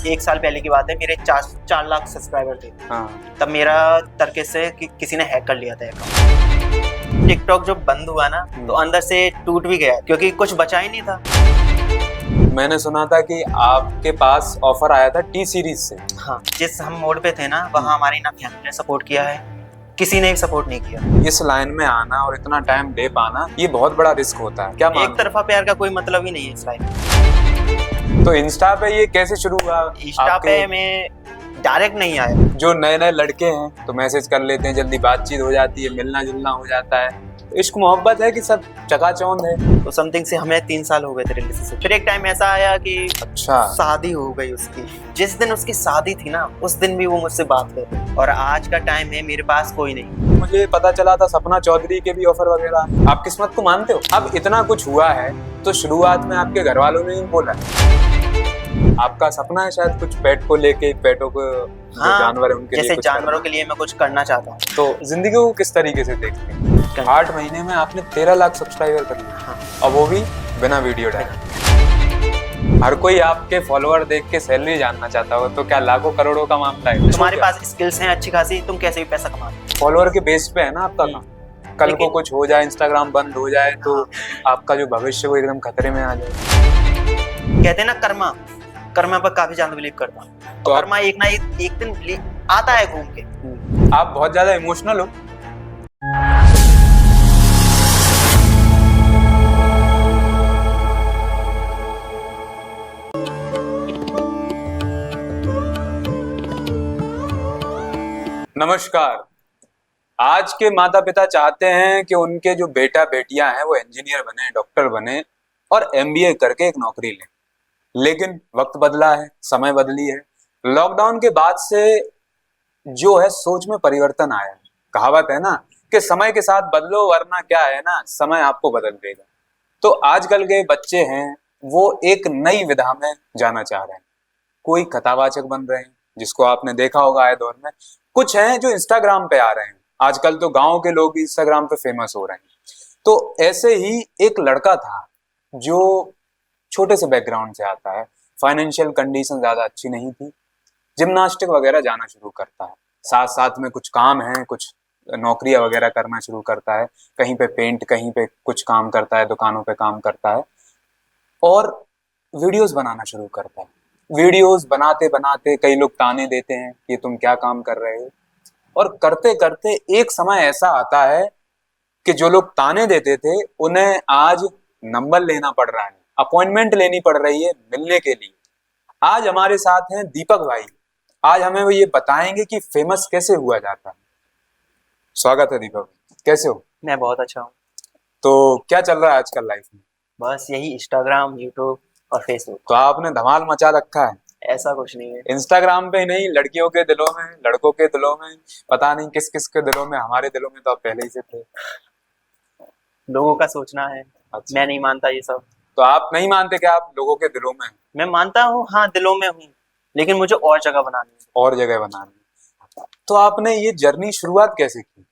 1 साल पहले की बात है, मेरे 4 लाख सब्सक्राइबर थे। हाँ। तब मेरा तरीके से किसी ने हैक कर लिया था अकाउंट। टिकटॉक जब बंद हुआ ना तो अंदर से टूट भी गया, क्योंकि कुछ बचा ही नहीं था। मैंने सुना था कि आपके पास ऑफर आया था टी सीरीज से। हाँ, जिस हम मोड पे थे ना, वहाँ हमारी ना फैमिली ने सपोर्ट किया है, किसी ने भी सपोर्ट नहीं किया। इस लाइन में आना और इतना टाइम दे पाना, ये बहुत बड़ा रिस्क होता है। क्या एक तरफा प्यार का कोई मतलब ही नहीं है इस लाइफ में। तो इंस्टा पे ये कैसे शुरू हुआ? इंस्टा पे मैं डायरेक्ट नहीं आया। जो नए नए लड़के हैं तो मैसेज कर लेते हैं, जल्दी बातचीत हो जाती है, मिलना जुलना हो जाता है, तो इश्क मोहब्बत है कि सब चकाचौंध है। तो समथिंग से हमें 3 साल हो गए थे रिलेशनशिप। फिर एक टाइम ऐसा आया कि अच्छा, शादी हो गई उसकी। जिस दिन उसकी शादी थी ना, उस दिन भी वो मुझसे बात कर रही। और आज का टाइम है, मेरे पास कोई नहीं। मुझे पता चला था सपना चौधरी के भी ऑफर वगैरह। आप किस्मत को मानते हो? अब इतना कुछ हुआ है तो शुरुआत में आपके घर वालों ने ही बोला आपका सपना है शायद कुछ पेट को लेके, पेटों को, हाँ, जानवर है उनके लिए जैसे कुछ जानवरों के लिए मैं कुछ करना चाहता हूँ। तो जिंदगी को किस तरीके से देखते हैं? 8 महीने में आपने 13 लाख सब्सक्राइबर कर लिए। हाँ। और वो भी बिना वीडियो डाले। हर कोई आपके फॉलोअर देख के सैलरी जानना चाहता हो, तो क्या लाखों करोड़ों का मामला है? तुम्हारे पास स्किल्स हैं अच्छी खासी, तुम कैसे भी पैसा कमा लो। फॉलोअर के बेस पे है ना आपका काम। कल को कुछ हो जाए, इंस्टाग्राम बंद हो जाए तो आपका जो भविष्य वो एकदम खतरे में आ जाए। कहते हैं ना कर्मा पर काफी ज्यादा बिलीव करता हूँ। तो कर्मा एक ना एक दिन आता है घूम के। आप बहुत ज्यादा इमोशनल हो। नमस्कार। आज के माता पिता चाहते हैं कि उनके जो बेटा बेटियां हैं वो इंजीनियर बने, डॉक्टर बने और एमबीए करके एक नौकरी लें। लेकिन वक्त बदला है, समय बदली है। लॉकडाउन के बाद से जो है सोच में परिवर्तन आया है। कहावत है ना कि समय के साथ बदलो वरना क्या है ना, समय आपको बदल देगा। तो आजकल के बच्चे हैं वो एक नई विधा में जाना चाह रहे हैं। कोई कथावाचक बन रहे हैं, जिसको आपने देखा होगा आए दौर में। कुछ हैं जो इंस्टाग्राम पे आ रहे हैं। आजकल तो गांव के लोग भी इंस्टाग्राम पे फेमस हो रहे हैं। तो ऐसे ही एक लड़का था जो छोटे से बैकग्राउंड से आता है, फाइनेंशियल कंडीशन ज्यादा अच्छी नहीं थी, जिम्नास्टिक वगैरह जाना शुरू करता है, साथ साथ में कुछ काम है, कुछ नौकरियां वगैरह करना शुरू करता है, कहीं पे पेंट, कहीं पे कुछ काम करता है, दुकानों पे काम करता है और वीडियोस बनाना शुरू करता है। वीडियोस बनाते बनाते कई लोग ताने देते हैं कि तुम क्या काम कर रहे हो, और करते करते एक समय ऐसा आता है कि जो लोग ताने देते थे उन्हें आज नंबर लेना पड़ रहा है, अपॉइंटमेंट लेनी पड़ रही है मिलने के लिए। आज हमारे साथ हैं दीपक भाई। आज हमें वो ये बताएंगे कि फेमस कैसे हुआ जाता है। स्वागत है दीपक, कैसे हो? मैं बहुत अच्छा हूँ। तो क्या चल रहा है आजकल लाइफ में? बस यही इंस्टाग्राम, यूट्यूब और फेसबुक। तो आपने धमाल मचा रखा है। ऐसा कुछ नहीं है। इंस्टाग्राम पे ही नहीं, लड़कियों के दिलों में, लड़कों के दिलों में, पता नहीं किस किस के दिलों में, हमारे दिलों में तो आप पहले ही से थे। लोगों का सोचना है। अच्छा। मैं नहीं मानता ये सब। तो आप नहीं मानते कि आप लोगों के दिलों में हैं? मैं मानता हूँ, हाँ दिलों में हूँ, लेकिन मुझे और जगह बनानी है। और जगह बनानी। तो आपने ये जर्नी शुरुआत कैसे की?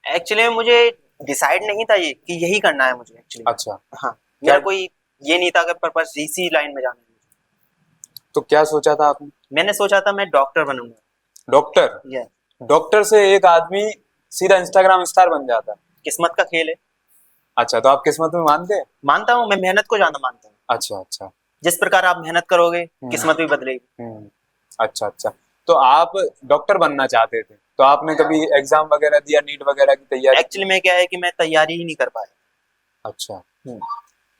एक्चुअली मुझे डिसाइड नहीं था ये कि यही करना है मुझे एक्चुअली। अच्छा। हाँ, मेरा कोई ये नहीं था कि पर्पस इसी लाइन में जाना है। तो क्या सोचा था आपने? मैंने सोचा था मैं डॉक्टर बनूंगा। डॉक्टर? ये डॉक्टर से एक आदमी सीधा इंस्टाग्राम स्टार बन जाता है? किस्मत का खेल है। अच्छा, तो आप किस्मत में मानते हैं? मानता हूँ, मैं मेहनत को ज्यादा मानता हूँ। अच्छा अच्छा। जिस प्रकार आप मेहनत करोगे किस्मत भी बदलेगी। अच्छा अच्छा। तो आप डॉक्टर बनना चाहते थे, तो आपने कभी एग्जाम वगैरह दिया, नीट वगैरह की तैयारी? एक्चुअली में क्या है कि मैं तैयारी ही नहीं कर पाया। अच्छा।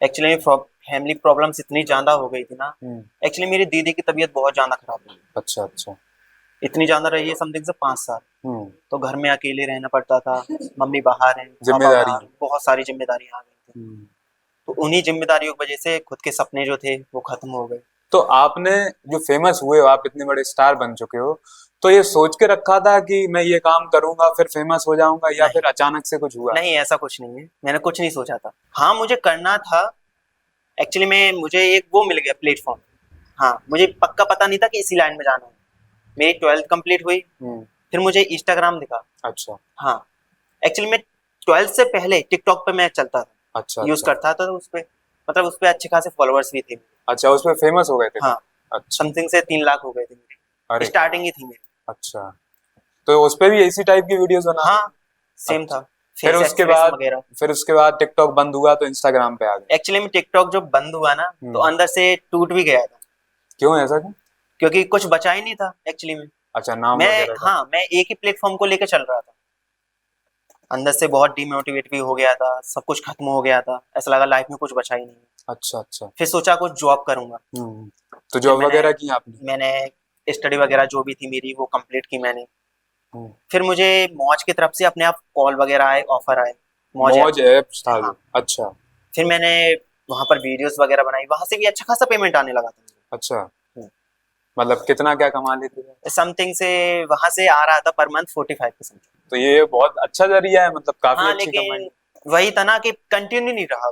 एक्चुअली फैमिली प्रॉब्लम्स इतनी ज्यादा हो गई थी ना। एक्चुअली मेरी दीदी की तबीयत बहुत ज्यादा खराब हुई। अच्छा अच्छा। इतनी ज्यादा रही है, समथिंग से 5 साल। तो घर में अकेले रहना पड़ता था, मम्मी बाहर है, जिम्मेदारी, बहुत सारी जिम्मेदारियां आ गई थी। तो उन्हीं जिम्मेदारियों की वजह से खुद के सपने जो थे वो खत्म हो गए। तो आपने जो फेमस हुए हो, आप इतने बड़े स्टार बन चुके हो, तो ये सोच के रखा था कि मैं ये काम करूंगा फिर फेमस हो जाऊंगा, या फिर अचानक से कुछ हुआ? नहीं, ऐसा कुछ नहीं है, मैंने कुछ नहीं सोचा था। हाँ, मुझे करना था। एक्चुअली में मुझे एक वो मिल गया प्लेटफॉर्म। हाँ, मुझे पक्का पता नहीं था कि इसी लाइन में जाना है। मेरी 12th कंप्लीट हुई, फिर मुझे इंस्टाग्राम दिखा। अच्छा। हाँ, एक्चुअली मैं 12th से पहले टिकटॉक पे मैं चलता था। अच्छा। यूज करता था, तो उस पे मतलब उस पे अच्छे खासे फॉलोअर्स भी थे। अच्छा, उस पे फेमस हो गए थे? हाँ। अच्छा समथिंग से 3 लाख हो गए थे मेरे, अरे स्टार्टिंग ही थी मेरी। अच्छा, तो उस पे भी इसी टाइप की वीडियोस बना हाँ सेम अच्छा। था, फिर फेस उसके एक्सप्रेशन बाद वगैरह। फिर उसके बाद टिकटॉक बंद हुआ तो इंस्टाग्राम पे आ गए। एक्चुअली में टिकटॉक जब बंद हुआ ना तो हम्म, अंदर से टूट भी गया था, क्यों ऐसा क्यों? क्योंकि कुछ बचा ही नहीं था एक्चुअली में। अच्छा, नाम मैं वगैरह का। हाँ मैं एक ही प्लेटफॉर्म को लेकर चल रहा था, अंदर से बहुत डिमोटिवेट भी हो गया था, सब कुछ खत्म हो गया था, ऐसा लगा लाइफ में कुछ बचा ही नहीं है। अच्छा अच्छा। फिर सोचा कुछ जॉब करूंगा। तो फिर जॉब वगैरह की आपने? मैंने स्टडी वगैरह जो भी थी मेरी वो कंप्लीट की मैंने। हम्म, फिर मुझे मौज की तरफ से अपने आप कॉल वगैरह आए, ऑफर आए मौज ऐप मौज ऐप्स था हाँ। जो। अच्छा फिर मैंने वहां पर वीडियोस वगैरह बनाई, वहां से भी अच्छा खासा पेमेंट आने लगा था। अच्छा, मतलब कितना क्या कमा लेते थे? समथिंग से वहां से आ रहा था पर मंथ 45%। तो ये बहुत अच्छा जरिया है, मतलब काफी हाँ अच्छी कमाई। लेकिन वही था ना कि कंटिन्यू नहीं रहा,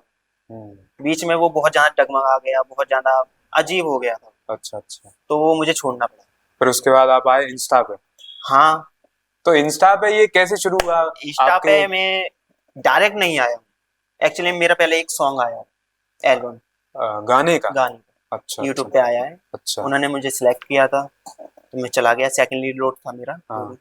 हम्म, बीच में वो बहुत ज्यादा डगमगा गया, बहुत ज्यादा अजीब हो गया था, अच्छा अच्छा। तो वो मुझे छोड़ना पड़ा। फिर उसके बाद आप आए इंस्टा पे। हाँ तो इंस्टा पे ये कैसे शुरू हुआ इंस्टा आपके? पे मैं डायरेक्ट नहीं आया, एक्चुअली मेरा पहले एक सॉन्ग आया, एल्बम गाने का? गाने अच्छा यूट्यूब अच्छा पे आया है, अच्छा। उन्होंने मुझे सिलेक्ट किया था तो मैं चला गया, सेकंड लीड रोड था मेरा वो हाँ, भी।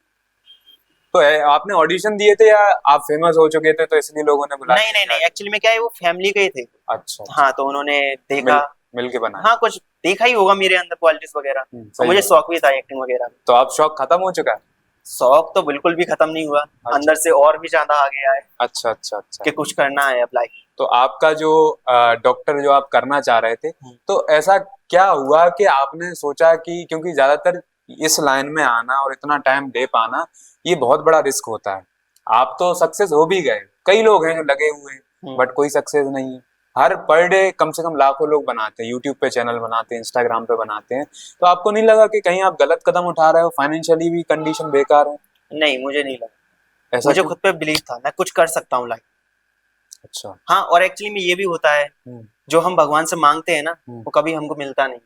तो आपने ऑडिशन दिए थे या आप फेमस हो चुके थे तो इसलिए लोगों ने बुला नहीं लिया नहीं कि नहीं, एक्चुअली में क्या है वो फैमिली के ही थे। अच्छा अच्छा। हाँ तो उन्होंने देखा, मिल मिल के बनाए। हाँ कुछ देखा ही होगा मेरे अंदर क्वालिटीज वगैरह, और सही मुझे बात। शौक भी था एक्टिंग वगैरह में। तो अब शौक खत्म हो चुका है? शौक तो बिल्कुल भी खत्म नहीं हुआ, अच्छा अंदर से और भी ज्यादा आ गया है अच्छा अच्छा अच्छा। कि कुछ करना है अप्लाई। तो आपका जो डॉक्टर जो आप करना चाह रहे थे, तो ऐसा क्या हुआ कि आपने सोचा कि, क्योंकि ज्यादातर इस लाइन में आना और इतना टाइम दे पाना ये बहुत बड़ा रिस्क होता है। आप तो सक्सेस हो भी गए, कई लोग हैं जो लगे हुए हैं बट कोई सक्सेस नहीं है। हर पर डे कम से कम लाखों लोग बनाते हैं, यूट्यूब पे चैनल बनाते हैं, इंस्टाग्राम पे बनाते हैं। तो आपको नहीं लगा कि कहीं आप गलत कदम उठा रहे हो, फाइनेंशियली भी कंडीशन बेकार है? नहीं मुझे नहीं लगा, ऐसा मुझे क्यों? खुद पे बिलीव था मैं कुछ कर सकता हूँ लाइफ। अच्छा। हाँ और एक्चुअली में ये भी होता है, हम्म जो हम भगवान से मांगते हैं ना हम्म, वो कभी हमको मिलता नहीं,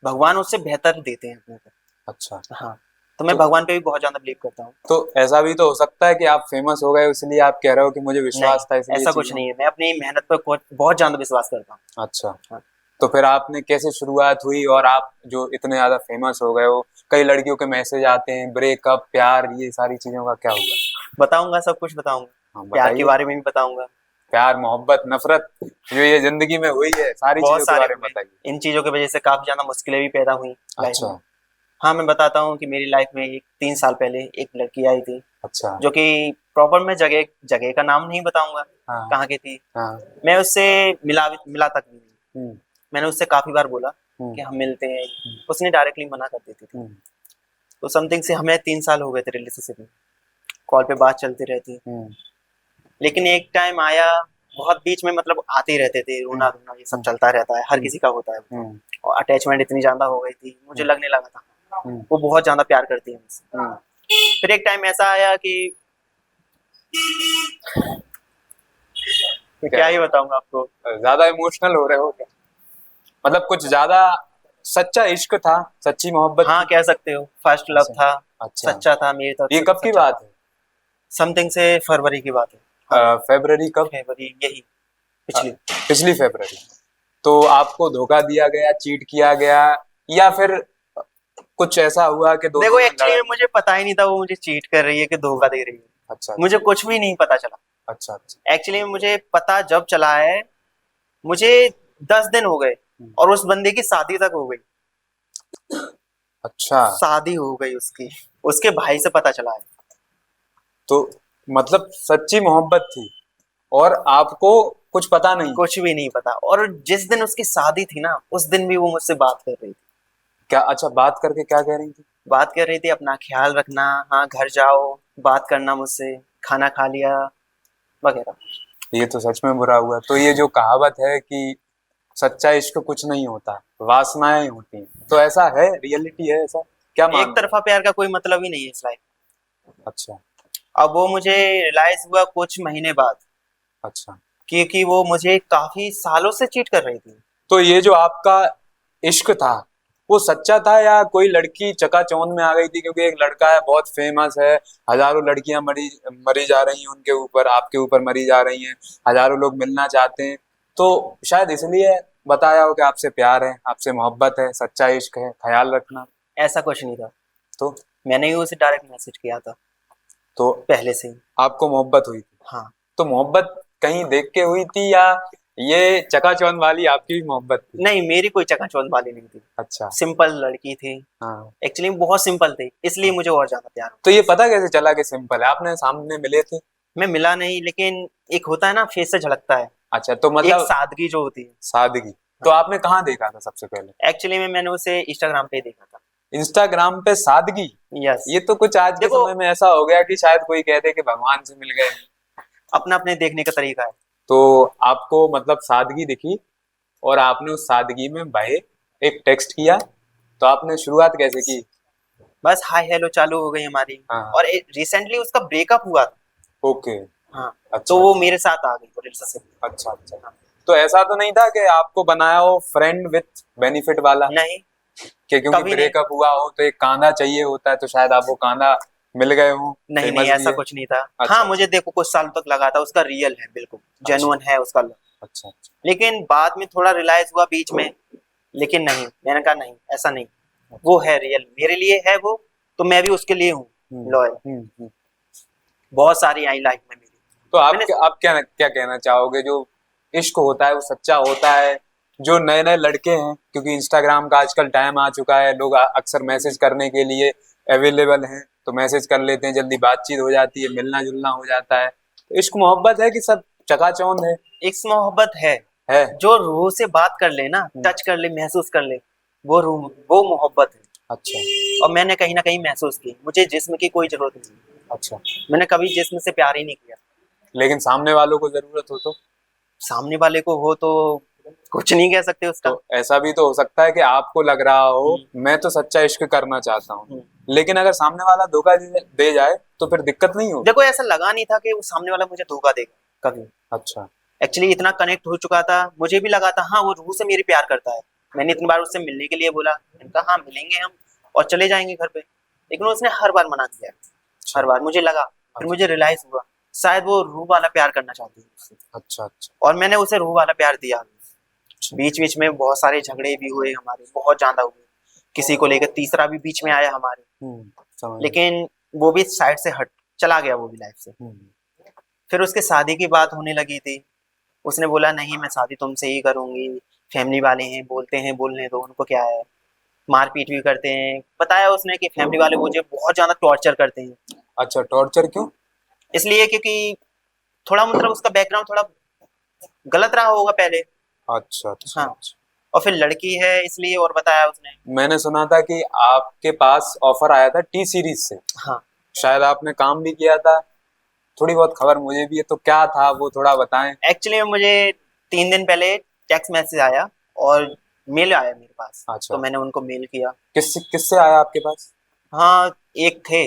भगवान उससे बेहतर देते हैं अपने को। अच्छा। हाँ तो मैं तो भगवान पे भी बहुत ज्यादा बिलीव करता हूँ। तो ऐसा भी तो हो सकता है कि आप फेमस हो गए इसलिए आप कह रहे हो कि मुझे नहीं विश्वास था इसलिए ऐसा कुछ चीजों। नहीं है, मैं अपनी मेहनत पर बहुत ज्यादा विश्वास करता हूँ। अच्छा। हाँ। तो फिर आपने कैसे शुरुआत हुई और आप जो इतने ज्यादा फेमस हो गए हो, कई लड़कियों के मैसेज आते हैं, ब्रेकअप, प्यार, ये सारी चीजों का क्या हुआ? बताऊंगा, सब कुछ बताऊंगा, हाँ प्यार के बताइए। बारे में भी बताऊंगा, प्यार, मोहब्बत, नफरत जो ये जिंदगी में हुई है सारी बहुत चीजों के सारे बारे में हुए, बताइए। इन चीजों की वजह से काफी ज्यादा मुश्किलें भी पैदा हुई लाइफ अच्छा में। हाँ मैं बताता हूँ कि मेरी लाइफ में एक 3 साल पहले एक लड़की आई थी, अच्छा। जो कि प्रॉपर मैं जगह जगह का नाम नहीं बताऊंगा हाँ कहाँ की थी, हाँ। मैं उससे मिला तक भी नहीं। हम्म मैंने उससे काफी बार बोला हम्म कि हम मिलते हैं, हम्म उसने डायरेक्टली मना कर देती थी। हम्म तो समथिंग से हमें 3 साल हो गए थे रिलेशनशिप में, कॉल पे बात चलती रहती, हम्म लेकिन एक टाइम आया, बहुत बीच में मतलब आते ही रहते थे, रोना रोना ये सब चलता रहता है, हर हम्म किसी का होता है। हम्म और अटैचमेंट इतनी ज्यादा हो गई थी, मुझे हम्म लगने लगा था हम्म वो बहुत ज्यादा प्यार करती है मुझसे। हम्म। फिर एक टाइम ऐसा आया कि मैं क्या क्या है? ही बताऊंगा आपको। ज्यादा इमोशनल हो रहे हो क्या? मतलब कुछ ज्यादा सच्चा इश्क था, सच्ची मोहब्बत हाँ थी? कह सकते हो, फर्स्ट लव अच्छा था, अच्छा। सच्चा था, मेरी तरफ ये से भी कब की सच्चा बात था। समथिंग से फरवरी की बात है। हाँ है? फरवरी कब? फरवरी यही अ, पिछली। पिछली फरवरी। तो आपको धोखा दिया गया, चीट किया गया, या फिर कुछ ऐसा हुआ कि देखो दोनों में एक्चुअली लड़ाई? में मुझे पता ही नहीं था वो मुझे चीट कर रही है कि धोखा दे रही है, अच्छा मुझे अच्छा कुछ भी नहीं पता चला। अच्छा अच्छा। एक्चुअली में मुझे पता जब चला है, मुझे 10 दिन हो गए हम्म, और उस बंदे की शादी तक हो गई, अच्छा। शादी हो गई उसकी, उसके भाई से पता चला है। तो मतलब सच्ची मोहब्बत थी और आपको कुछ पता नहीं? कुछ भी नहीं पता, और जिस दिन उसकी शादी थी ना उस दिन भी वो मुझसे बात कर रही थी। क्या? अच्छा, बात करके क्या कह रही थी? बात कर रही थी अपना ख्याल रखना, हाँ घर जाओ, बात करना मुझसे, खाना खा लिया वगैरह। ये तो सच में बुरा हुआ। तो ये जो कहावत है कि सच्चा इश्क कुछ नहीं होता, वासनाएं होती हैं, तो ऐसा है? रियलिटी है ऐसा? क्या मान एक रहे हो? तरफा प्यार का कोई मतलब ही नहीं है इस लाइफ। अच्छा अब वो मुझे रियलाइज हुआ कुछ महीने बाद, अच्छा। क्योंकि वो मुझे काफी सालों से चीट कर रही थी। तो ये जो आपका इश्क था वो सच्चा था या कोई लड़की चकाचौंध में आ गई थी? क्योंकि एक लड़का है बहुत फेमस है, हजारों लड़कियां मरी मरी जा रही हैं उनके ऊपर, आपके ऊपर मरी जा रही हैं, हजारों लोग मिलना चाहते हैं, तो शायद इसलिए बताया हो कि आपसे प्यार है, आपसे मोहब्बत है, सच्चा इश्क है, ख्याल रखना, ऐसा कुछ नहीं था। तो मैंने ही उसे डायरेक्ट मैसेज किया था तो पहले से ही। आपको मोहब्बत हुई थी? हाँ। तो मोहब्बत कहीं देख के हुई थी या ये चकाचौंध वाली आपकी भी मोहब्बत थी? नहीं, मेरी कोई चकाचौंध वाली नहीं थी। अच्छा। सिंपल लड़की थी। हाँ। एक्चुअली बहुत सिंपल थी, इसलिए मुझे और ज्यादा प्यार हुआ। तो ये पता कैसे चला कि सिंपल है? आपने सामने मिले थे? मैं मिला नहीं, लेकिन एक होता है ना, फेस से झलकता है, अच्छा, तो एक मतलब सादगी जो होती है। सादगी। तो हाँ। आपने कहाँ देखा था सबसे पहले? एक्चुअली में मैंने उसे इंस्टाग्राम पे ही देखा था। इंस्टाग्राम पे सादगी? यस। ये तो कुछ आज के देखो, समय में ऐसा हो गया कि शायद कोई कह दे कि भगवान से मिल गए। अपना अपने देखने का तरीका है। तो आपको मतलब सादगी दिखी और आपने उस सादगी में भाई एक टेक्स्ट किया, तो आपने शुरुआत कैसे की? बस हाय हेलो चालू हो गई हमारी। हाँ। और रिसेंटली उसका ब्रेकअप हुआ था। ओके। हाँ। तो अच्छा वो मेरे साथ आ गई वो रिलेशनशिप में। अच्छा अच्छा। तो ऐसा तो नहीं था कि आपको बनाया हो फ्रेंड विथ बेनिफिट वाला, नहीं, कि क्योंकि कभी नहीं। ब्रेकअप हुआ हो तो एक कांधा चाहिए होता है, तो शायद आपको कांधा मिल गए हो, नहीं नहीं, फेमस भी ऐसा है। कुछ नहीं था। अच्छा हाँ, अच्छा मुझे देखो कुछ साल तक लगा था, उसका रियल है, बिल्कुल अच्छा जेन्युइन है उसका love। अच्छा अच्छा। लेकिन बाद में थोड़ा रियलाइज हुआ बीच में। लेकिन नहीं, मैंने कहा नहीं, ऐसा नहीं। वो है रियल, मेरे लिए है वो, तो मैं भी उसके लिए हूँ लॉयल। हम्म। बहुत सारी आई लाइफ में मेरी। तो मैंने आप क्या क्या कहना चाहोगे? जो इश्क होता है वो सच्चा होता है? जो नए नए लड़के हैं, क्योंकि इंस्टाग्राम का आजकल टाइम आ चुका है, लोग अक्सर मैसेज करने के लिए अवेलेबल हैं, तो मैसेज कर लेते हैं, जल्दी बातचीत हो जाती है, मिलना जुलना हो जाता है। तो इश्क मोहब्बत है कि सब चकाचौंध है? एक मोहब्बत है। है, जो रूह से बात कर ले ना, टच कर ले, महसूस कर ले, वो रूह, वो मोहब्बत है। अच्छा और मैंने कहीं ना कहीं महसूस की, मुझे जिस्म की कोई जरूरत नहीं। अच्छा। मैंने कभी जिस्म से प्यार ही नहीं किया। लेकिन सामने वालों को जरूरत हो तो? सामने वाले को हो तो कुछ नहीं कह सकते उसका। तो ऐसा भी तो हो सकता है कि आपको लग रहा हो मैं तो सच्चा इश्क करना चाहता हूँ, हम्म। लेकिन अगर सामने वाला धोखा दे जाए तो फिर दिक्कत नहीं होगी? देखो, ऐसा लगा नहीं था कि वो सामने वाला मुझे धोखा देगा कभी। अच्छा एक्चुअली इतना कनेक्ट हो चुका था, मुझे भी लगा था हाँ वो रूह से मेरी प्यार करता है। मैंने इतनी बार उससे मिलने के लिए बोला, मैंने कहा हाँ मिलेंगे हम और चले जाएंगे घर पे, लेकिन उसने हर बार मना किया। हर बार मुझे लगा, फिर मुझे रियलाइज हुआ शायद वो रूह वाला प्यार करना चाहती है मुझसे। अच्छा अच्छा। और मैंने उसे रूह वाला प्यार दिया। बीच बीच में बहुत सारे झगड़े भी हुए हमारे, बहुत ज्यादा हुए, किसी को लेकर तीसरा भी बीच में आया हमारे। समझ गया। लेकिन वो भी साइड से हट चला गया, वो भी लाइफ से। फिर उसके शादी की बात होने लगी थी। उसने बोला नहीं मैं शादी तुमसे ही करूंगी, फैमिली वाले हैं, बोलते हैं, बोलने दो, उनको क्या है। मारपीट भी करते हैं, बताया उसने कि फैमिली वाले मुझे बहुत ज्यादा टॉर्चर करते हैं। अच्छा, टॉर्चर क्यों? इसलिए क्योंकि थोड़ा मतलब उसका बैकग्राउंड थोड़ा गलत रहा होगा पहले। अच्छा अच्छा हाँ। अच्छा। और फिर लड़की है इसलिए, और बताया उसने। मैंने सुना था कि आपके पास ऑफर आया था टी सीरीज से, हाँ। शायद आपने काम भी किया था, थोड़ी बहुत खबर मुझे भी है, तो क्या था वो थोड़ा बताएं। एक्चुअली मुझे 3 दिन पहले टेक्स्ट मैसेज आया और मेल आया मेरे पास, अच्छा, तो मैंने उनको मेल किया। किससे आया आपके पास? हाँ, एक थे,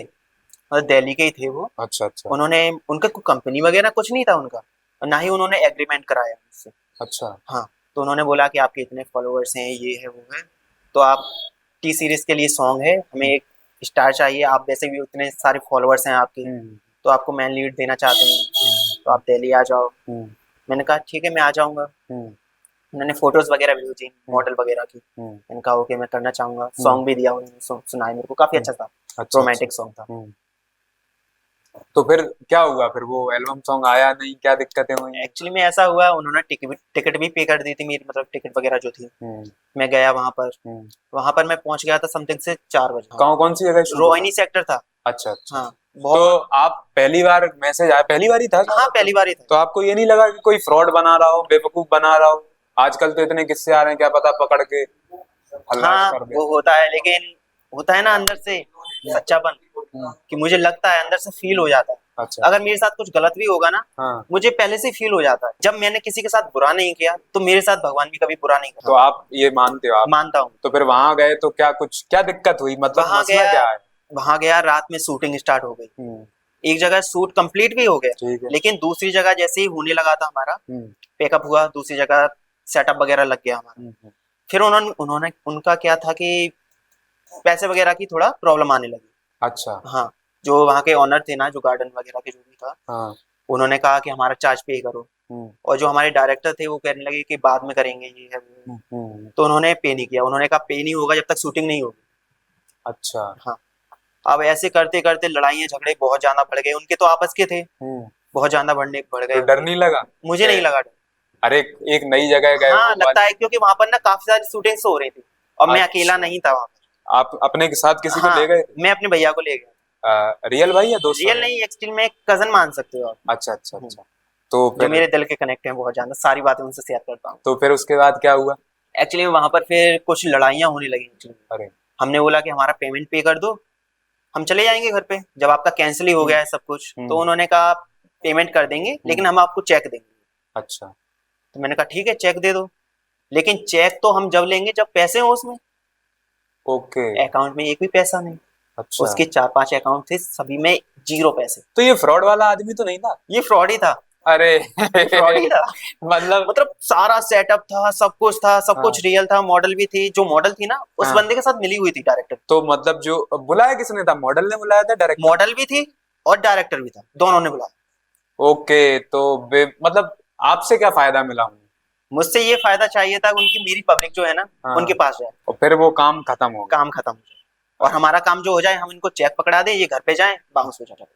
मतलब दिल्ली के ही थे वो। अच्छा अच्छा उन्होंने, उनका कोई कंपनी वगैरह कुछ नहीं था उनका, और ना ही उन्होंने एग्रीमेंट कराया मुझसे। अच्छा हाँ। तो उन्होंने बोला कि आपके इतने फॉलोअर्स हैं, ये है वो है, तो आप टी सीरीज के लिए सॉन्ग है, हमें एक स्टार चाहिए, आप वैसे भी उतने सारे फॉलोअर्स हैं आपके, तो आपको मैन लीड देना चाहते हैं, तो आप दिल्ली आ जाओ। मैंने कहा ठीक है मैं आ जाऊंगा। उन्होंने फोटोज वगैरह भी भेजी, मॉडल वगैरह की। मैंने कहा ओके मैं करना चाहूंगा। सॉन्ग भी दिया उन्होंने, सुनाया मेरे को, काफी अच्छा था, अच्छा रोमांटिक सॉन्ग था। तो फिर क्या हुआ? फिर वो एल्बम सॉन्ग आया नहीं, क्या दिक्कतें हुई? एक्चुअली में ऐसा हुआ, उन्होंने टिकट भी पे कर दी थी मेरी, मतलब टिकट वगैरह जो थी। मैं गया वहां पर। वहां पर मैं पहुंच गया था समथिंग से 4 बजे। कौन सी जगह shoot रोहिणी हुआ? सेक्टर था। अच्छा अच्छा। हाँ। तो बहुत। आप पहली बार मैसेज आया, पहली बार ही था क्या? हाँ, पहली बार ही था। तो आपको ये नहीं लगा कि कोई फ्रॉड बना रहा हो, बेवकूफ बना रहा हो? आजकल तो इतने किस्से आ रहे हैं, क्या पता पकड़ के खल्लास हाँ कर दे। वो होता है, लेकिन होता है ना अंदर से सच्चापन, कि मुझे लगता है अंदर से फील हो जाता है। अच्छा। अगर मेरे साथ कुछ गलत भी होगा ना, हाँ। मुझे पहले से फील हो जाता है। जब मैंने किसी के साथ बुरा नहीं किया, तो मेरे साथ भगवान भी कभी बुरा नहीं तो करता। आप ये मानते हो? आप मानता हूँ। तो फिर वहां गए तो क्या कुछ, क्या दिक्कत हुई, मतलब वहां मसला गया, क्या है? वहां गया, रात में शूटिंग स्टार्ट हो गई। एक जगह शूट कंप्लीट भी हो गया, ठीक है। लेकिन दूसरी जगह जैसे ही होने लगा था हमारा पैकअप हुआ, दूसरी जगह सेटअप वगैरह लग गया हमारा। फिर उन्होंने उन्होंने उनका क्या था कि पैसे वगैरह की थोड़ा प्रॉब्लम आने लगी। अच्छा। हाँ। जो वहाँ के ऑनर थे ना, जो गार्डन वगैरह के जो भी था, हाँ। उन्होंने कहा कि हमारा चार्ज पे करो। और जो हमारे डायरेक्टर थे वो कहने लगे कि बाद में करेंगे, ये है वो है। तो उन्होंने पे नहीं किया, उन्होंने कहा पे नहीं होगा जब तक शूटिंग नहीं होगी। अच्छा। हाँ, अब ऐसे करते करते लड़ाइयाँ झगड़े बहुत ज्यादा बढ़ गए, उनके तो आपस के थे, बहुत ज्यादा बढ़ तो गए। डर नहीं लगा? मुझे नहीं लगा डर। अरे एक नई जगह गए हाँ हो लगता है, क्योंकि वहां पर ना काफी सारी शूटिंग्स हो रही थी और मैं अकेला अच्छा। नहीं था वहां पर। आप अपने के साथ किसी को हाँ, ले गए थे? मैं अपने भैया को ले गया। रियल भाई या दोस्त रियल वगैरह? नहीं, एक्चुअली में कजन मान सकते हो आप। अच्छा अच्छा अच्छा। तो जो फिर मेरे दिल के कनेक्ट हैं बहुत ज्यादा, सारी बातें उनसे शेयर करता हूँ। तो फिर उसके बाद क्या हुआ? एक्चुअली वहां पर फिर कुछ लड़ाइयाँ होने लगी actually। अरे हमने बोला कि हमारा पेमेंट पे कर दो, हम चले जाएंगे घर पे, जब आपका कैंसिल ही हो गया है सब कुछ। तो उन्होंने कहा पेमेंट कर देंगे लेकिन हम आपको चेक देंगे। अच्छा। तो मैंने कहा ठीक है चेक दे दो, लेकिन चेक तो हम जब लेंगे जब पैसे हो उसमें। ओके। अकाउंट में एक भी पैसा नहीं। अच्छा। उसके 4-5 अकाउंट थे, सभी में 0 पैसे। तो ये फ्रॉड वाला आदमी तो नहीं था? ये फ्रॉड ही था, अरे फ्रॉड ही था। मतलब सारा सेटअप था, सब कुछ था, सब हाँ। कुछ रियल था। मॉडल भी थी, जो मॉडल थी ना उस हाँ। बंदे के साथ मिली हुई थी डायरेक्टर। तो मतलब जो बुलाया किसने था? मॉडल ने बुलाया था? डायरेक्ट? मॉडल भी थी और डायरेक्टर भी था, दोनों ने बुलाया। ओके। तो मतलब आपसे क्या फायदा मिला उन्हें? मुझसे ये फायदा चाहिए था उनकी, मेरी पब्लिक जो है ना हाँ। उनके पास जाए, और फिर वो काम खत्म हो गया? काम खत्म हो जाए और हमारा काम जो हो जाए, हम इनको चेक पकड़ा दे, ये घर पे जाए, बाउंस हो जाए।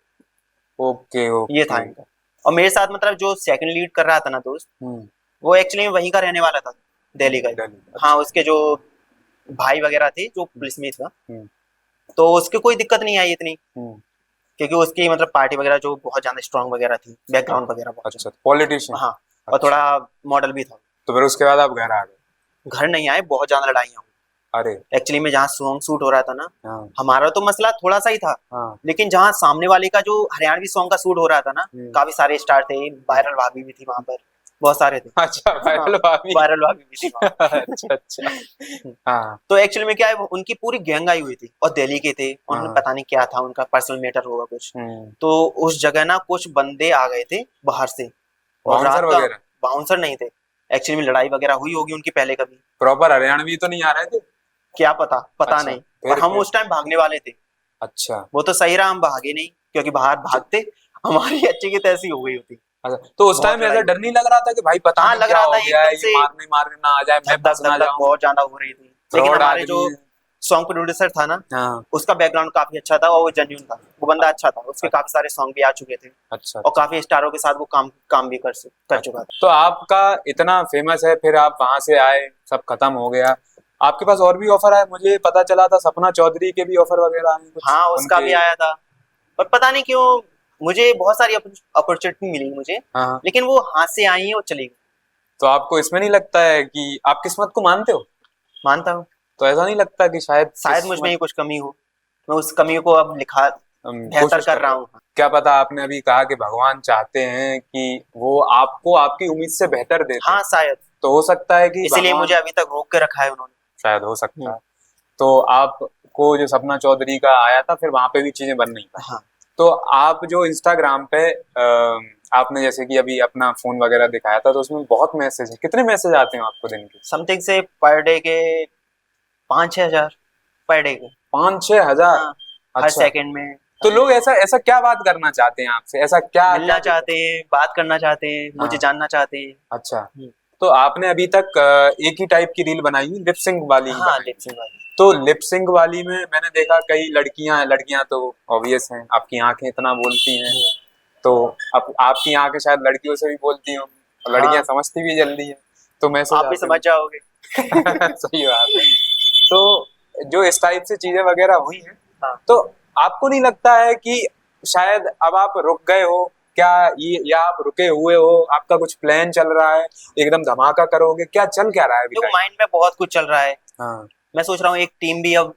Okay okay. ये था इनका। और मेरे साथ मतलब जो सेकंड लीड कर रहा था ना दोस्त, वो एक्चुअली वहीं का रहने वाला था, दिल्ली का ही। अच्छा। हाँ, उसके जो भाई वगैरह थे जो पुलिस में था, तो उसके कोई दिक्कत नहीं आई इतनी, क्योंकि उसकी मतलब पार्टी वगैरह जो बहुत ज्यादा स्ट्रांग वगैरह थी, बैकग्राउंड वगैरह बहुत अच्छा, पॉलिटिशियन। हाँ, और थोड़ा मॉडल भी था। तो फिर उसके बाद आप घर आ गए? घर नहीं आए, बहुत ज्यादा लड़ाइयाँ हुई। अरे एक्चुअली में जहाँ सॉन्ग शूट हो रहा था ना, हाँ हमारा तो मसला थोड़ा सा ही था, हाँ। लेकिन जहाँ सामने वाले का जो हरियाणवी सॉन्ग का शूट हो रहा था ना, काफी सारे स्टार थे, वायरल भाभी भी थी वहां पर, बहुत सारे थे। अच्छा, वायरल भाभी। वायरल भाभी भी थी वहाँ पर। अच्छा अच्छा। हाँ तो एक्चुअली में क्या है, उनकी पूरी गैंग आई हुई थी और दिल्ली के थे, उन्होंने हाँ। पता नहीं क्या था, उनका पर्सनल मैटर होगा कुछ। तो उस जगह ना कुछ बंदे आ गए थे बाहर से, और बाउंसर रात का, वगैरह? बाउंसर नहीं थे, एक्चुअली में लड़ाई वगैरह हुई होगी उनकी पहले कभी, प्रॉपर हरियाणवी तो नहीं आ रहे थे? क्या पता, पता अच्छा, नहीं। फिर और हम फिर उस टाइम भागने वाले थे। अच्छा वो तो सही रहा, हम भागे नहीं, क्योंकि बाहर भागते हमारी अच्छी की तैसी हो गई होती। अच्छा। तो उस बहुत टाइम ऐसा लड़ाई डर नहीं लग रहा था कि भाई पता हाँ नहीं लग क्या रहा हो था गया है, एकदम ये से, मारने मारने ना आ जाए, मैं धक फंस धक ना धक धक जाऊं? बहुत ज्यादा हो रही थी। लेकिन फ्रॉड हमारे जो आदमी है। सॉन्ग प्रोड्यूसर था ना, हाँ। उसका बैकग्राउंड काफी अच्छा था और वो जेन्युइन था, वो बंदा अच्छा था, उसके काफी सारे सॉन्ग भी आ चुके थे अच्छा और अच्छा। काफी स्टारों के साथ वो काम काम भी कर चुका था। तो आपका इतना फेमस है, फिर आप वहां से आए, सब खत्म हो गया, आपके पास और भी ऑफर आए? मुझे पता चला था सपना चौधरी के भी ऑफर वगैरह आए कुछ हाँ उसका उनके। भी आया था, पर पता नहीं क्यों मुझे बहुत सारी अपॉर्चुनिटी मिली मुझे, हाँ। लेकिन वो हाथ से आई है और चली गई। तो आपको इसमें नहीं लगता है कि आप किस्मत को मानते हो? मानता हूँ, तो ऐसा नहीं लगता कि शायद शायद मुझ में ही किस्मत कुछ कमी हो, मैं उस कमी को अब लिखा बेहतर कोशिश कर कर रहा रहे हो? हूँ। क्या पता, आपने अभी कहा कि भगवान चाहते हैं कि वो आपको आपकी उम्मीद से बेहतर देते हैं, हाँ शायद, तो हो सकता है कि इसीलिए भगवान, मुझे अभी तक रोक के रखा है उन्होंने। शायद हो सकता है। तो आपको जो सपना चौधरी का आया था, फिर वहां पे भी चीजें बन नहीं पाई। हाँ तो आप जो इंस्टाग्राम पे आपने जैसे कि अभी अपना फोन वगैरह दिखाया था, तो उसमें बहुत मैसेज है, कितने मैसेज आते हैं आपको दिन के? समथिंग से पर डे के 5-6 हजार पर डे के। 5-6 हजार? हाँ, हर अच्छा। सेकंड में। तो लोग ऐसा ऐसा क्या बात करना चाहते हैं आपसे? ऐसा क्या क्या मिलना चाहते हैं, बात करना चाहते हैं, मुझे हाँ। जानना चाहते हैं। अच्छा। तो आपने अभी तक एक ही टाइप की रील बनाई है, लिप सिंक वाली ही हाँ बनाई? लिपसिंग वाली। तो लिप सिंक वाली में मैंने देखा कई लड़कियां, लड़कियां तो ऑब्वियस हैं, आपकी आंखें इतना बोलती हैं, तो अब आपकी आंखें शायद लड़कियों से भी बोलती हों, और लड़कियां हाँ समझती भी जल्दी हैं, तो मैसेज आप भी आते समझ जाओगे। हैं। सही बात है। तो जो इस टाइप से चीजें वगैरह हुई हैं, हाँ तो आपको नहीं लगता है कि शायद अब आप रुक गए हो क्या, ये या आप रुके हुए हो, आपका कुछ प्लान चल रहा है, एकदम धमाका करोगे, क्या चल क्या रहा है अभी देखो तक? माइंड में बहुत कुछ चल रहा है। हाँ मैं सोच रहा हूँ एक टीम भी अब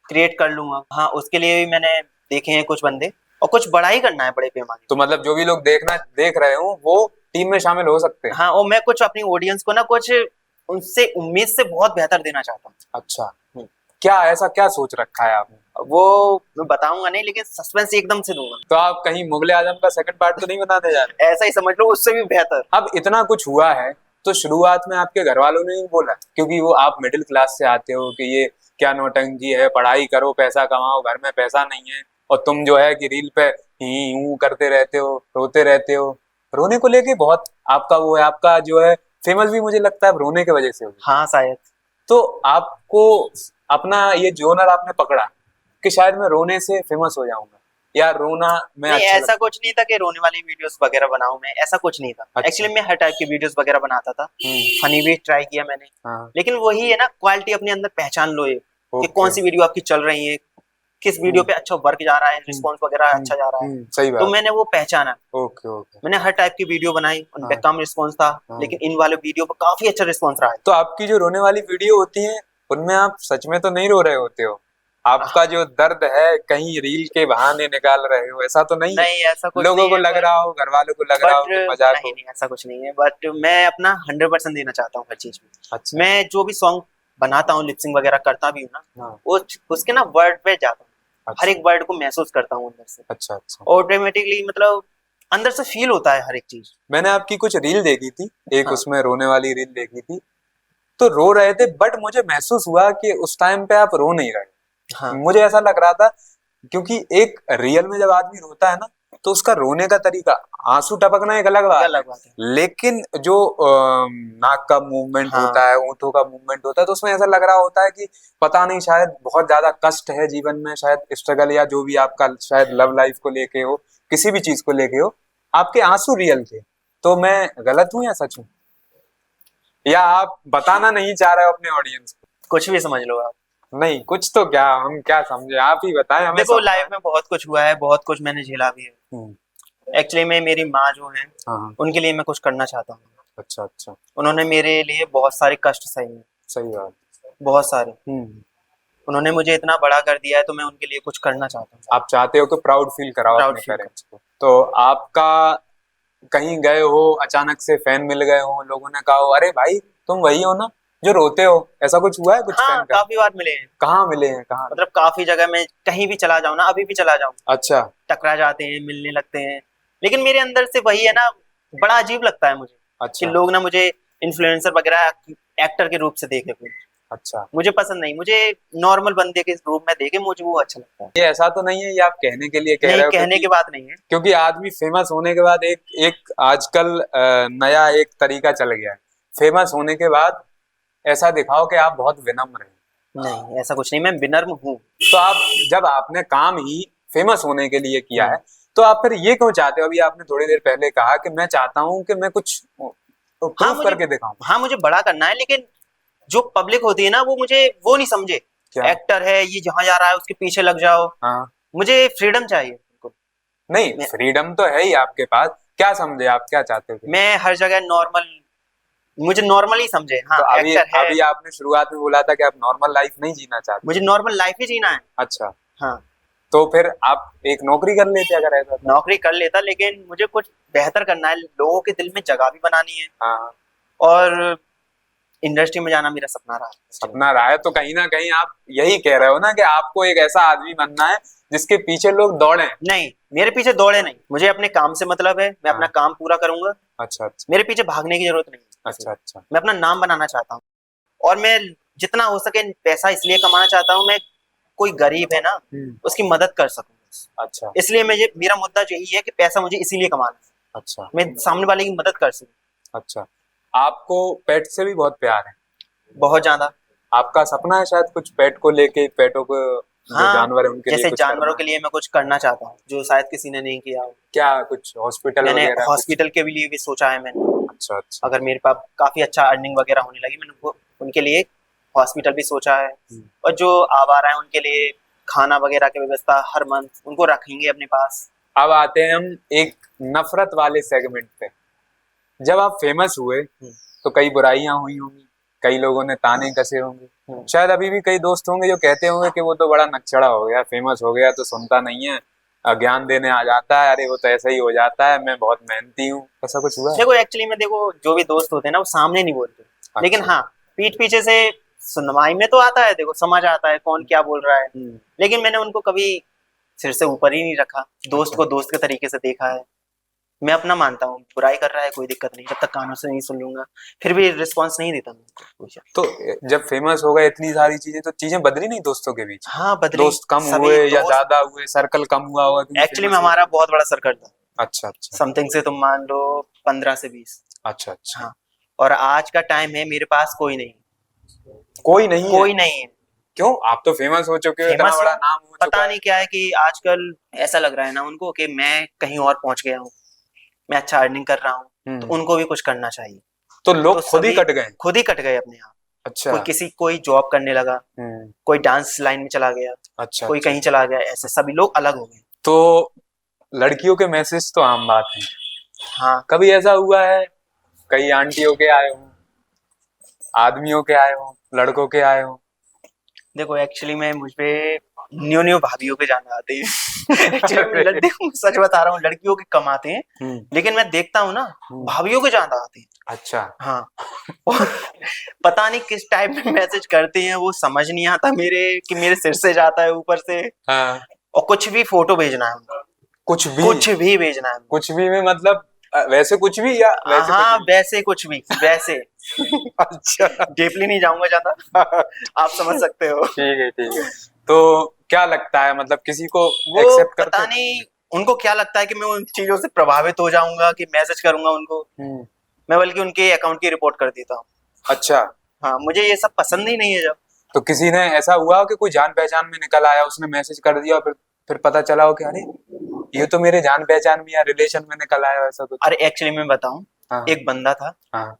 क्रिएट कर लूंगा। हाँ उसके लिए भी मैंने देखे हैं कुछ बंदे, और कुछ बड़ा ही करना है, बड़े पैमाने तो मतलब जो भी लोग देख रहे हो वो टीम में शामिल हो सकते पे। हैं? हाँ, और मैं कुछ अपनी ऑडियंस को ना कुछ उनसे उम्मीद से बहुत बेहतर देना चाहता हूँ। अच्छा। क्या ऐसा क्या सोच रखा है आपने? वो मैं बताऊंगा नहीं, लेकिन सस्पेंस एकदम से दूंगा। तो आप कहीं मुगले आजम का सेकंड पार्ट तो नहीं बनाने जा रहे? ऐसा ही समझ लो, उससे भी बेहतर। अब इतना कुछ हुआ है, तो शुरुआत में आपके घर वालों ने ही बोला, क्योंकि वो आप मिडिल क्लास से आते हो, कि ये क्या नौटंकी है, पढ़ाई करो, पैसा कमाओ, घर में पैसा नहीं है, और तुम जो है कि रील पे ही यूं करते रहते हो, रोते रहते हो, रोने को लेके बहुत आपका वो है, आपका जो है फेमस भी मुझे लगता है रोने की वजह से हो। हाँ शायद। तो आपको अपना ये जोनर आपने पकड़ा कि शायद मैं रोने से फेमस हो जाऊंगा या रोना मैं नहीं, अच्छा ऐसा कुछ नहीं था कि रोने वाली वीडियोस वगैरह बनाऊं मैं, ऐसा कुछ नहीं था। अच्छा। एक्चुअली मैं हर टाइप की वीडियोस वगैरह बनाता था, फनी भी ट्राई किया मैंने, हाँ लेकिन वही है ना, क्वालिटी अपने अंदर पहचान लो ये कि ओके कौन सी वीडियो आपकी चल रही है, किस वीडियो पे अच्छा वर्क जा रहा है, रिस्पॉन्स वगैरह अच्छा जा रहा है, सही तो बात। मैंने वो पहचाना। Okay okay. मैंने हर टाइप की वीडियो बनाई, उन पे हाँ कम रिस्पॉन्स था, हाँ। लेकिन इन वाले वीडियो पे काफी अच्छा रिस्पॉन्स रहा है। तो आपकी जो रोने वाली वीडियो होती है उनमें आप सच में तो नहीं रो रहे होते हो, आपका जो दर्द है कहीं रील के बहाने निकाल रहे हो, ऐसा तो नहीं है? नहीं, ऐसा कुछ लोगों नहीं को है, लग रहा हो, घर वालों को लग रहा हो बट कि मजाक नहीं हो। नहीं, ऐसा कुछ नहीं है, बट मैं अपना 100% देना चाहता हूँ हर चीज में। अच्छा मैं जो भी सॉन्ग बनाता हूँ, लिपसिंग वगैरह करता भी हूँ ना, हाँ वो उसके ना वर्ड पे जाता हूँ, हर अच्छा एक वर्ड को महसूस करता हूँ अंदर से, अच्छा अच्छा। ऑटोमेटिकली मतलब अंदर से फील होता है हर एक चीज। मैंने आपकी कुछ रील देखी थी, एक हाँ उसमें रोने वाली रील देखी थी, तो रो रहे थे बट मुझे महसूस हुआ कि उस टाइम पे आप रो नहीं रहे। हाँ, मुझे ऐसा लग रहा था क्योंकि एक रियल में जब आदमी रोता है ना तो उसका रोने का तरीका, आंसू टपकना एक अलग ये बात है, अलग बात है। लेकिन जो नाक का मूवमेंट होता हाँ है, ऊँटों का मूवमेंट होता है, तो उसमें ऐसा लग रहा होता है कि पता नहीं शायद बहुत ज्यादा कष्ट है जीवन में, शायद स्ट्रगल या जो भी आपका शायद लव लाइफ को लेके हो, किसी भी चीज को लेके हो, आपके आंसू रियल थे। तो मैं गलत हूँ या सच हूँ, या आप बताना नहीं चाह रहे हो अपने ऑडियंस को? कुछ भी समझ लो आप। नहीं कुछ तो क्या, हम क्या समझे, आप ही बताएं, हमें देखो समझाएं। लाइफ में बहुत कुछ हुआ है, बहुत कुछ मैंने झेला भी है। हम्म, एक्चुअली में मेरी माँ जो है, हाँ हाँ उनके लिए मैं कुछ करना चाहता हूँ। अच्छा अच्छा उन्होंने मेरे लिए बहुत सारे कष्ट सहे हैं, सही बात। बहुत सारे। हम्म, उन्होंने मुझे इतना बड़ा कर दिया है, तो मैं उनके लिए कुछ करना चाहता हूँ, आप चाहते हो कि प्राउड फील कराओ प्राउड अपने फील कर। पेरेंट्स को, तो आपका कहीं गए हो अचानक से फैन मिल गए हो, लोगों ने कहा हो अरे भाई तुम वही हो ना जो रोते हो, ऐसा कुछ हुआ है कुछ हाँ फैन का? काफी बार मिले हैं, कहाँ मिले हैं, कहाँ? मतलब काफी जगह मैं कहीं भी चला जाऊँ ना, अभी भी चला जाऊँ, अच्छा टकरा जाते हैं, मिलने लगते हैं। लेकिन मेरे अंदर से वही है ना, बड़ा अजीब लगता है मुझे कि अच्छा लोग ना मुझे इन्फ्लुएंसर वगैरह एक्टर के रूप से देखे कोई। अच्छा। मुझे पसंद नहीं, मुझे नॉर्मल बंदे के रूप में देखे, मुझे वो अच्छा लगता है। ये ऐसा तो नहीं है ये आप कहने के लिए कह नहीं, रहे हो, कहने क्योंकि की बात नहीं है। क्योंकि आदमी फेमस होने के बाद एक एक आजकल नया एक तरीका चल गया है, फेमस होने के बाद ऐसा दिखाओ कि आप बहुत विनम्र हैं। नहीं, ऐसा कुछ नहीं, मैं विनम्र हूँ। तो आप जब आपने काम ही फेमस होने के लिए किया हम्म। है तो आप फिर ये क्यों चाहते हो, अभी आपने थोड़ी देर पहले कहा कि मैं चाहता हूं कि मैं कुछ हाँ प्रूफ मुझे करके दिखाऊं। हाँ मुझे बड़ा करना है, लेकिन जो पब्लिक होती है ना, वो मुझे वो नहीं समझे। क्या? एक्टर है, ये जहाँ जा रहा है उसके पीछे लग जाओ। हाँ मुझे फ्रीडम चाहिए बिल्कुल। नहीं मैं फ्रीडम तो है ही आपके पास, क्या समझे आप क्या चाहते हो फिर? मैं हर जगह नॉर्मल, मुझे नॉर्मल ही समझे। हाँ तो अभी एक्टर है, अभी आपने शुरुआत में बोला था कि आप नॉर्मल लाइफ नहीं जीना चाहते। मुझे नॉर्मल लाइफ ही जीना है। अच्छा, हाँ, तो फिर आप एक नौकरी कर लेते अगर ऐसा था। नौकरी कर लेता, लेकिन मुझे कुछ बेहतर करना है, लोगों के दिल में जगह भी बनानी है, हाँ और इंडस्ट्री में जाना मेरा सपना रहा है। सपना रहा है, तो कहीं ना कहीं आप यही कह रहे हो ना कि आपको एक ऐसा आदमी बनना है जिसके पीछे लोग दौड़े। नहीं, मेरे पीछे दौड़े नहीं, मुझे अपने काम से मतलब है, मैं अपना हाँ काम पूरा करूंगा। अच्छा अच्छा मेरे पीछे भागने की जरूरत नहीं है। अच्छा अच्छा मैं अपना नाम बनाना चाहता हूँ, और मैं जितना हो सके पैसा इसलिए कमाना चाहता हूँ, मैं कोई गरीब है ना, उसकी मदद कर सकूँ। अच्छा इसलिए मेरा मुद्दा यही है कि पैसा मुझे इसीलिए कमाना है, अच्छा मैं सामने वाले की मदद कर सकूँ। अच्छा। आपको पेट से भी बहुत प्यार है, बहुत ज्यादा। आपका सपना है शायद कुछ पेट को लेके, पेटों को जो हाँ, जानवर है उनके लिए जैसे कुछ जानवरों करना? के लिए मैं कुछ करना चाहता हूँ, जो शायद किसी ने नहीं किया हो। क्या कुछ हॉस्पिटल मैंने वगैरह कुछ? हॉस्पिटल के लिए भी सोचा है मैंने। अच्छा अच्छा अगर मेरे पास काफी अच्छा अर्निंग वगैरह होने लगी, मैंने उनके लिए हॉस्पिटल भी सोचा है। और जो आवारा है उनके लिए खाना वगैरह की व्यवस्था हर मंथ उनको रखेंगे अपने पास। अब आते हैं हम एक नफरत वाले सेगमेंट पे। जब आप फेमस हुए तो कई बुराइयां हुई होंगी, कई लोगों ने ताने कसे होंगे, शायद अभी भी कई दोस्त होंगे जो कहते होंगे कि वो तो बड़ा नकचड़ा हो गया, फेमस हो गया तो सुनता नहीं है, ज्ञान देने आ जाता है, अरे वो तो ऐसा ही हो जाता है, मैं बहुत मेहनती हूँ, ऐसा कुछ हुआ है? देखो एक्चुअली में, देखो जो भी दोस्त होते हैं ना, वो सामने नहीं बोलते, लेकिन अच्छा हाँ पीठ पीछे से सुनवाई में तो आता है, देखो समझ आता है कौन क्या बोल रहा है। लेकिन मैंने उनको कभी सिर से ऊपर ही नहीं रखा, दोस्त को दोस्त के तरीके से देखा है। मैं अपना मानता हूँ, बुराई कर रहा है कोई दिक्कत नहीं, जब तक कानों से नहीं सुन लूंगा। फिर भी रिस्पॉन्स नहीं देता मैं। तो जब फेमस हो गए इतनी सारी चीजें, तो चीजें बदली नहीं दोस्तों के बीच? हाँ बदली, दोस्त कम सभी हुए या दोस्त। ज्यादा हुए, सर्कल कम हुआ होगा क्योंकि एक्चुअली में फेमस हो हमारा गए? बहुत बड़ा सर्कल था, अच्छा अच्छा समथिंग से तुम मान लो 15 से 20। अच्छा अच्छा। हाँ, और आज का टाइम है मेरे पास कोई नहीं, कोई नहीं है? कोई नहीं है। क्यों? आप तो फेमस हो चुके हो, इतना फेमस बड़ा हूँ, नाम हो चुका पता है। नहीं क्या है कि आजकल ऐसा लग रहा है ना उनको कि मैं कहीं और पहुंच गया हूँ, मैं अच्छा अर्निंग कर रहा हूँ, तो उनको भी कुछ करना चाहिए। तो तो लोग खुद ही सभी कट गए? खुद ही कट गए अपने आप। अच्छा। कोई जॉब करने लगा, कोई डांस लाइन में चला गया, अच्छा कोई अच्छा। कहीं चला गया, ऐसे सभी लोग अलग हो गए। तो लड़कियों के मैसेज तो आम बात है, हाँ कभी ऐसा हुआ है कई आंटियों के आए हो, आदमियों के आए हो, लड़कों के आए हो? देखो, एक्चुअली में मुझ पे न्यू न्यू भाभीियों के जाने आते हैं। एक्चुअली मैं अरे। देखो सच बता रहा हूँ, लड़कियों के कम आते हैं, हम्म लेकिन मैं देखता हूँ ना भाभीियों के ज्यादा आते हैं। अच्छा। हाँ। और पता नहीं किस टाइप में मैसेज करते हैं, वो समझ नहीं आता मेरे कि मेरे सिर से जाता है ऊपर से। हाँ। और कुछ भी फोटो भेजना है उनको, कुछ भी भेजना है उनको। कुछ भी में मतलब वैसे कुछ भी या वैसे कुछ हाँ भी? वैसे कुछ भी, वैसे। अच्छा। डीपली नहीं जाऊंगा ज्यादा, आप समझ सकते हो। ठीक है ठीक है। तो क्या लगता है, मतलब किसी को वो एक्सेप्ट करते पता हो? नहीं उनको क्या लगता है कि मैं उन चीजों से प्रभावित हो जाऊंगा कि मैसेज करूंगा उनको। मैं बल्कि उनके अकाउंट की रिपोर्ट कर देता हूँ। अच्छा। हाँ, मुझे ये सब पसंद ही नहीं है। जब तो किसी ने ऐसा हुआ हो कि कोई जान पहचान में निकल आया, उसने मैसेज कर दिया और फिर पता चला हो कि अरे ये तो मेरे जान पहचान में या रिलेशन में निकल आया, ऐसा कुछ? अरे एक्चुअली मैं बताऊं, हाँ एक बंदा था, हाँ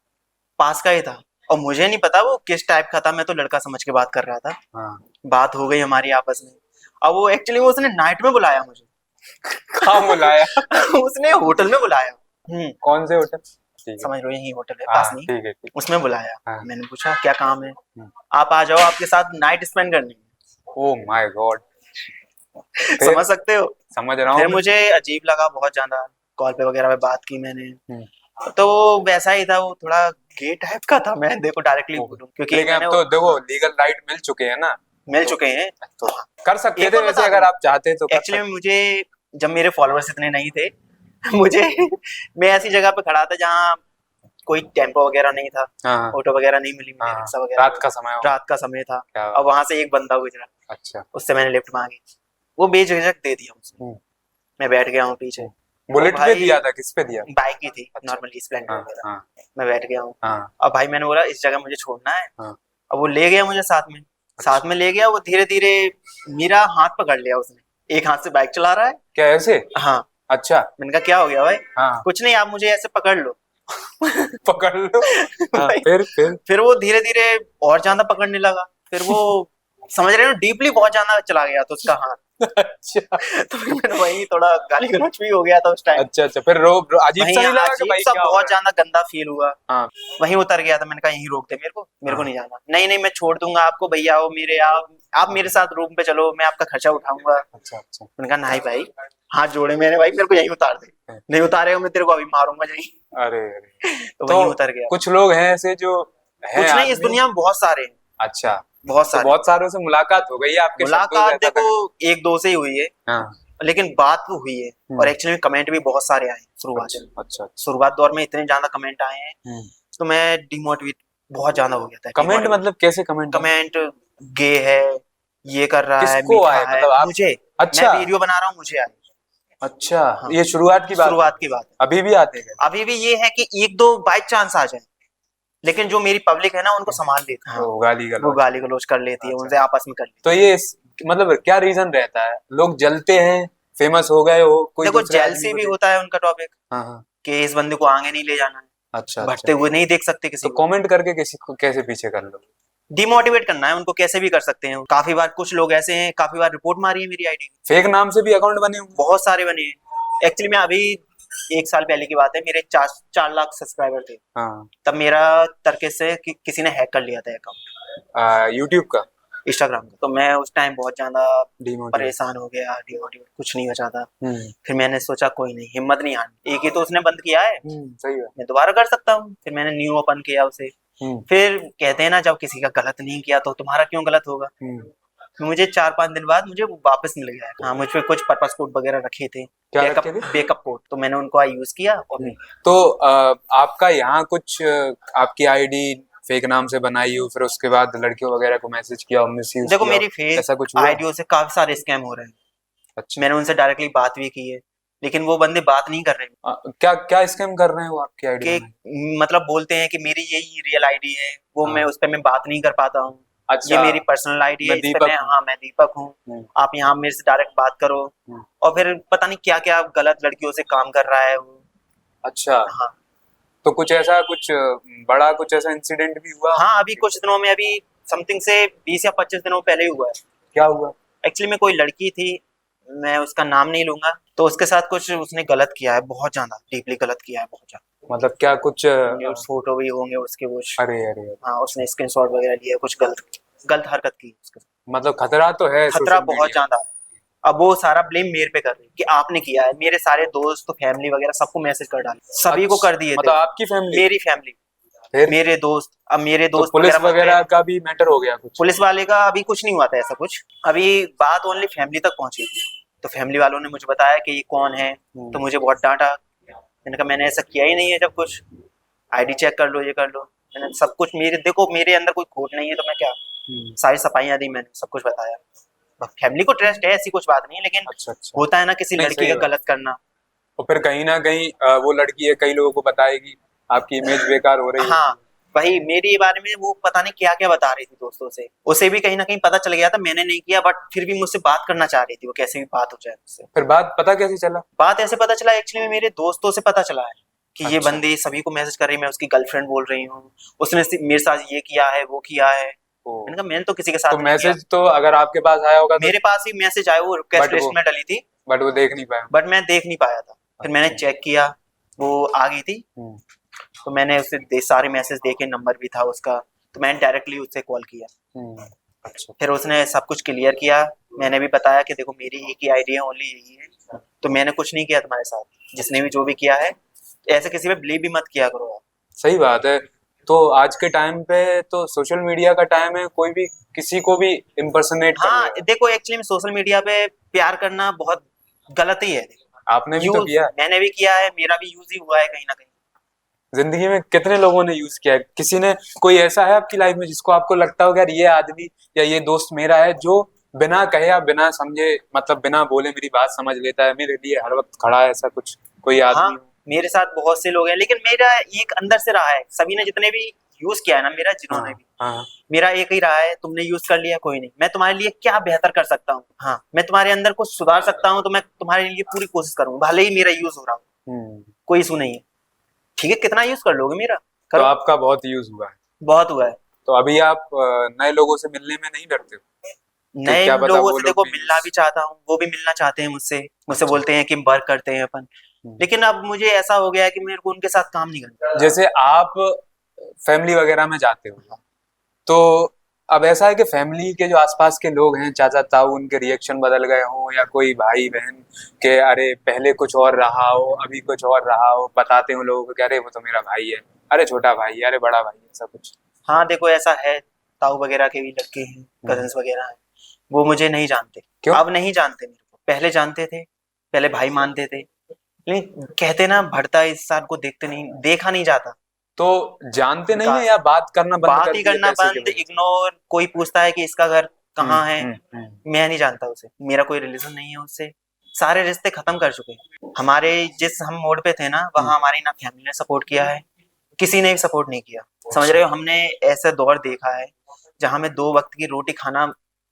पास का ही था, और मुझे नहीं पता वो किस टाइप का था, मैं तो लड़का समझ के बात कर रहा था। हाँ। बात हो गई हमारी आपस में। अब वो एक्चुअली उसने नाइट में बुलाया मुझे। कहाँ बुलाया? उसने होटल में बुलाया। कौन से होटल? ठीक है। समझ लो यही होटल है पास हाँ नहीं। ठीक है ठीक। उसमें बुलाया। हाँ। मैंने पूछा क्या काम है, आप आ जाओ, आपके साथ नाइट स्पेंड करनी है। Oh my God. फिर? समझ सकते हो। समझ रहा फिर हूँ मैं। मुझे अजीब लगा बहुत ज्यादा, कॉल पे वगैरह पे बात की मैंने, हम्म, तो वैसा ही था, वो थोड़ा गे टाइप का था, मैं देखो डायरेक्टली ओह। बोलूं क्योंकि लेकिन अब मैंने तो देखो लीगल राइट मिल चुके हैं ना, मिल तो चुके हैं। तो कर सकते एक थे और वैसे, बता अगर दूं, आप चाहते तो कर एक्चुअली सकते। में मुझे जब मेरे फॉलोअर्स इतने नहीं थे, मुझे मैं ऐसी जगह पे खड़ा था जहाँ कोई टेम्पो वगैरह नहीं था, हाँ ऑटो वगैरह नहीं मिली मुझे, हाँ। रिक्शा वगैरह रात नहीं। का समय हो? रात का समय था। क्या? अब वहां से एक बंदा गुजरा, अच्छा। उससे मैंने लिफ्ट मांगी, वो बेझिझक दे दिया मुझे। हम्म, मैं बैठ गया हूँ पीछे। वो बुलेट पे भाई दिया था, किस पे दिया? बाइक ही थी, अच्छा। नॉर्मली स्प्लेंडर हाँ वगैरह। हाँ मैं बैठ गया हूँ। हाँ अब भाई मैंने बोला इस जगह मुझे छोड़ना है। हाँ। अब वो ले गया मुझे साथ में, साथ अच्छा। में ले गया। वो धीरे धीरे मेरा हाथ पकड़ लिया उसने, एक हाथ से बाइक चला रहा है। क्या ऐसे? हाँ। अच्छा। मैंने कहा क्या हो गया भाई? हाँ। कुछ नहीं, आप मुझे ऐसे पकड़ लो। पकड़ लो। हाँ भाई फिर? फिर वो धीरे धीरे और ज्यादा पकड़ने लगा। फिर वो समझ रहे हो डीपली बहुत ज्यादा चला गया था उसका हाथ। अच्छा तो फिर मैंने वही थोड़ा गाली गलौज भी हो गया था उस टाइम। अच्छा अच्छा। फिर अजीब वहीं सा नहीं लगा कि अजीब भाई सा क्या हो बहुत रहा ज्यादा गंदा फील हुआ। है? हाँ वहीं उतर गया था। मैंने कहा यहीं रोक दे मेरे को, मेरे को हाँ नहीं जाना। नहीं नहीं मैं छोड़ दूंगा आपको, भैया आओ मेरे, आप मेरे साथ रूम पे चलो, मैं आपका खर्चा उठाऊंगा। अच्छा अच्छा। मैंने कहा नहीं भाई, हाथ जोड़े मैंने, भाई मेरे को यहीं उतार दे, नहीं उतारेगा मैं तेरे को अभी मारूंगा यहीं। अरे अरे। तो तो वहीं उतर गया। कुछ लोग हैं ऐसे जो हैं कुछ नहीं, इस आदमी। दुनिया में बहुत सारे हैं, अच्छा। बहुत तो सारे। बहुत सारों से मुलाकात हो गई है आपके शब्दों से मुलाकात ऐसा देखो लगा। एक दो से ही हुई है, हाँ। लेकिन बात तो हुई है। और एक्चुअली में कमेंट भी बहुत सारे आए शुरुआत अच्छा में। अच्छा अच्छा। शुरुआत दौर में इतने ज्यादा कमेंट आए हैं, हम्म। तो मैं डिमोटिवेट बहुत ज्यादा हो गया था। Comment demotivate। मतलब कैसे कमेंट? कमेंट गे है, ये कर रहा है, किसको मीठा आए है, मतलब आप? मुझे। मैं अच्छा वीडियो बना रहा हूँ, मुझे आए। अच्छा। हाँ, ये शुरुआत की बात है? शुरुआत की बात है। अभी भी आते हैं? अभी भी ये है कि एक दो बाई चांस आ जाए, लेकिन जो मेरी पब्लिक है ना उनको संभाल लेती है। हाँ, तो गाली वो गलौज। गाली गलौज कर लेती है, अच्छा। उनसे आपस में कर लेती तो ये मतलब क्या रीजन रहता है, लोग जलते हैं, फेमस हो गए हो है। कोई देखो दूसरे आदमी जेलसी को भी देख? होता है उनका टॉपिक, हाँ हाँ। कि इस बंदे को आगे नहीं ले जाना है, अच्छा बढ़ते अच्छा। हुए नहीं देख सकते तो किसी को। कमेंट करके किसी को कैसे पीछे कर लो? डिमोटिवेट करना है उनको, कैसे भी कर सकते हैं। काफी बार कुछ लोग ऐसे हैं, काफी बार रिपोर्ट मारी है मेरी आईडी। फेक नाम से भी अकाउंट बने होंगे? बहुत सारे बने हैं। एक्चुअली में अभी 1 साल पहले की बात है, मेरे 4 लाख सब्सक्राइबर थे। हाँ। तब मेरा तरीके से किसी ने हैक कर लिया था अकाउंट, यूट्यूब का? इंस्टाग्राम का। तो मैं उस टाइम बहुत ज्यादा डिमोटिवेट। परेशान हो गया, डिमोटिवेट, कुछ नहीं बचा था। हम्म फिर मैंने सोचा कोई नहीं, हिम्मत नहीं हारनी, एक ही तो उसने बंद किया है, सही है। मैं दोबारा कर सकता हूँ। फिर मैंने न्यू ओपन किया उसे। हम्म फिर कहते हैं ना, जब किसी का गलत नहीं किया तो तुम्हारा क्यों गलत होगा। हम्म। मुझे 4-5 दिन बाद मुझे वापस मिल गया है। हाँ, मुझ पे कुछ पर्पस कोड वगैरह रखे थे, क्या बैकअप रखे थे? बैकअप कोड, तो मैंने उनको यूज किया। और तो आपका यहाँ कुछ आपकी आईडी फेक नाम से बनाई हो, फिर उसके बाद लड़कियों वगैरह को मैसेज किया हो, मिसयूज देखो किया हो, मेरी फेक ऐसा कुछ हुआ? आईडियो से काफी सारे स्कैम हो रहे हैं। अच्छा। मैंने उनसे डायरेक्टली बात भी की है, लेकिन वो बंदे बात नहीं कर रहे क्या क्या स्कैम कर रहे हैं वो आपकी आईडी कि में? मतलब बोलते हैं कि मेरी यही रियल आईडी है, वो मैं उस पर मैं बात नहीं कर पाता हूँ। ये अच्छा, मेरी पर्सनल आईडी है, मैं इस पे दीपक मैं, हूँ। हाँ मैं दीपक हूँ, आप यहाँ मेरे से डायरेक्ट बात करो। और फिर पता नहीं क्या क्या गलत लड़कियों से काम कर रहा है वो। अच्छा, हाँ तो कुछ ऐसा कुछ बड़ा कुछ ऐसा इंसिडेंट भी हुआ? हाँ, अभी कुछ दिनों में, अभी समथिंग से 20 या 25 दिनों पहले ही हुआ है। क्या हुआ? एक्चुअली में कोई लड़की थी, मैं उसका नाम नहीं लूंगा, तो उसके साथ कुछ उसने गलत किया है, बहुत ज्यादा डीपली गलत किया है, बहुत ज्यादा। मतलब क्या कुछ न्यूड फोटो भी होंगे उसके कुछ। अरे अरे अरे, हाँ, उसने स्क्रीनशॉट वगैरह लिया, कुछ गलत गलत हरकत की उसके साथ। मतलब खतरा तो है खतरा सोशल बहुत मीडिया। ज्यादा है। अब वो सारा ब्लेम मेरे पे कर रही है कि आपने किया है। मेरे सारे दोस्त, फैमिली वगैरह सबको मैसेज कर डाले, सभी को कर दिए थे। मतलब आपकी फैमिली? मेरी फैमिली, फिर मेरे दोस्त, अब मेरे तो दोस्त पुलिस वगैरह मुझ पे। वगैरह का भी मैटर हो गया कुछ? पुलिस वाले का अभी कुछ नहीं हुआ था ऐसा कुछ, अभी बात ओनली फैमिली तक पहुंची थी। तो फैमिली वालों ने मुझे बताया कि ये कौन है, तो मुझे बहुत डांटा। मैंने कहा मैंने ऐसा किया ही नहीं है, जब कुछ आईडी चेक कर लो, ये कर लो। मैंने सब कुछ, मेरे देखो मेरे अंदर कोई खोट नहीं है, तो मैं क्या, सारी सफाइयाँ दी मैंने, सब कुछ बताया। फैमिली को ट्रस्ट है, ऐसी कुछ बात नहीं है, लेकिन अच्छा अच्छा, होता है ना किसी नहीं लड़की सही का बात। गलत करना। और फिर कहीं ना कहीं वो लड़की है कई लोगों को बताएगी, आपकी इमेज बेकार हो रही है। हाँ, वही मेरे बारे में वो पता नहीं क्या क्या बता रही थी दोस्तों से। उसे भी कहीं ना कहीं पता चल गया था, मैंने नहीं किया, बट फिर भी मुझसे बात करना चाह रही थी, वो कैसे भी बात हो जाए मुझसे। फिर बात पता कैसे चला? बात ऐसे पता चला, एक्चुअली मेरे दोस्तों से पता चला है कि ये अच्छा। बंदी सभी को मैसेज कर रही है, मैं उसकी गर्लफ्रेंड बोल रही हूँ, उसने मेरे साथ ये किया है, वो किया है। ओ, मैंने कहा मैंने तो किसी के तो साथ नहीं किया। मैसेज तो अगर आपके पास आया होगा तो? मेरे पास ही मैसेज आया, वो रिक्वेस्ट बट लिस्ट वो में डली थी, बट वो देख नहीं पाया। बट मैं देख नहीं पाया था। फिर मैंने अच्छा। चेक किया, वो आ गई थी। तो मैंने उसे सारे मैसेज देखे, नंबर भी था उसका, तो मैंने डायरेक्टली उससे कॉल किया। अच्छा। फिर उसने सब कुछ क्लियर किया। मैंने भी बताया कि देखो मेरी एक ही आईडी है, ओनली यही है, तो मैंने कुछ नहीं किया तुम्हारे साथ, जिसने भी जो भी किया है ऐसे किसी पे बिलीव भी मत किया करो आप। सही बात है। तो आज के टाइम पे तो सोशल मीडिया का टाइम है, कोई भी किसी को भी इम्पर्सनेट कर हाँ लेगा। देखो, एक्चुअली में सोशल मीडिया पे प्यार करना बहुत गलत ही है। आपने भी तो यूज किया है। मैंने भी किया है, मेरा भी यूज ही हुआ है कहीं ना कहीं। जिंदगी में कितने लोगों ने यूज किया है? किसी ने, कोई ऐसा है आपकी लाइफ में जिसको आपको लगता होगा यार ये आदमी या ये दोस्त मेरा है जो बिना कहे या बिना समझे, मतलब बिना बोले मेरी बात समझ लेता है, मेरे लिए हर वक्त खड़ा है, ऐसा कुछ कोई हाँ, आदमी हो? मेरे साथ बहुत से लोग हैं, लेकिन मेरा एक अंदर से रहा है, सभी ने जितने भी यूज किया है ना मेरा, जिन्होंने हाँ भी, हाँ। मेरा एक ही रहा है, तुमने यूज कर लिया कोई नहीं, मैं तुम्हारे लिए क्या बेहतर कर सकता हूँ, हाँ मैं तुम्हारे अंदर कुछ सुधार सकता हूँ, तो मैं तुम्हारे लिए पूरी कोशिश करूंगा, भले ही मेरा यूज हो रहा हो, कोई इशू नहीं है। ठीक है, कितना यूज कर लोगे मेरा, तो करो। आपका बहुत यूज हुआ है। बहुत हुआ है। तो अभी आप नए लोगों से मिलने में नहीं डरते हो कि नए क्या पता लोगों वो से लोग देखो भी मिलना यूज? भी चाहता हूँ, वो भी मिलना चाहते हैं मुझसे, मुझसे अच्छा। बोलते हैं कि वर्क करते हैं अपन, लेकिन अब मुझे ऐसा हो गया है कि मेरे को उनके साथ काम नहीं करना। जैसे आप फैमिली वगैरह में जाते हो, तो अब ऐसा है कि फैमिली के जो आसपास के लोग हैं, चाचा ताऊ, उनके रिएक्शन बदल गए हों, या कोई भाई बहन के अरे पहले कुछ और रहा हो अभी कुछ और रहा हो, बताते हो लोगों को कि अरे वो तो मेरा भाई है, अरे छोटा भाई है, अरे बड़ा भाई है, ऐसा कुछ? हाँ देखो, ऐसा है, ताऊ वगैरह के भी लड़के हैं, कजन्स वगैरह हैं, वो मुझे नहीं जानते। क्यों? अब नहीं जानते मेरे को, पहले जानते थे, पहले भाई मानते थे, लेकिन कहते ना भरता इस इंसान को देखते नहीं, देखा नहीं जाता। तो जानते नहीं है विकास, या बात करना बंद बात कर ही दिए करना पैसे की बंद, वजह से? इग्नोर, कोई पूछता है कि इसका घर कहाँ है, हम्म। मैं नहीं जानता उसे, मेरा कोई रिलेशन नहीं है उससे, सारे रिश्ते खत्म कर चुके हैं हमारे। जिस हम मोड़ पे थे ना, वहाँ हमारी ना फैमिली ने सपोर्ट किया है, किसी ने भी सपोर्ट नहीं किया। समझ रहे हो, हमने ऐसा दौर देखा है जहाँ में 2 वक्त की रोटी खाना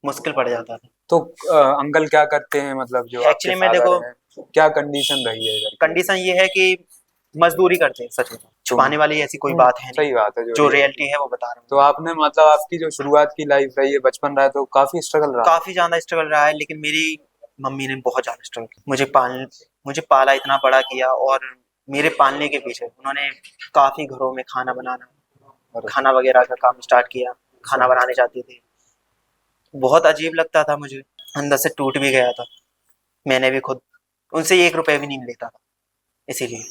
मुश्किल पड़ जाता था। तो अंकल क्या करते हैं, मतलब जो आपके एक्चुअली में फादर देखो, हैं, क्या कंडीशन रही है इधर की? कंडीशन ये है कि मजदूरी करते हैं, सच में छुपाने वाली ऐसी कोई बात है नहीं, सही बात है, जो रियलिटी। रियलिटी है वो बता रहा तो हूँ। आपने, मतलब आपकी जो शुरुआत की लाइफ रही है, बचपन रहा है, तो काफी स्ट्रगल रहा। काफी ज्यादा स्ट्रगल रहा है, लेकिन मेरी मम्मी ने बहुत ज्यादा स्ट्रगल किया, मुझे पाला, इतना बड़ा किया, और मेरे पालने के पीछे उन्होंने काफी घरों में खाना बनाना, अरे, खाना वगैरह का काम स्टार्ट किया, खाना बनाने जाते थे। बहुत अजीब लगता था मुझे, अंदर से टूट भी गया था। मैंने भी खुद, उनसे 1 रुपए भी नहीं मिलता था, इसीलिए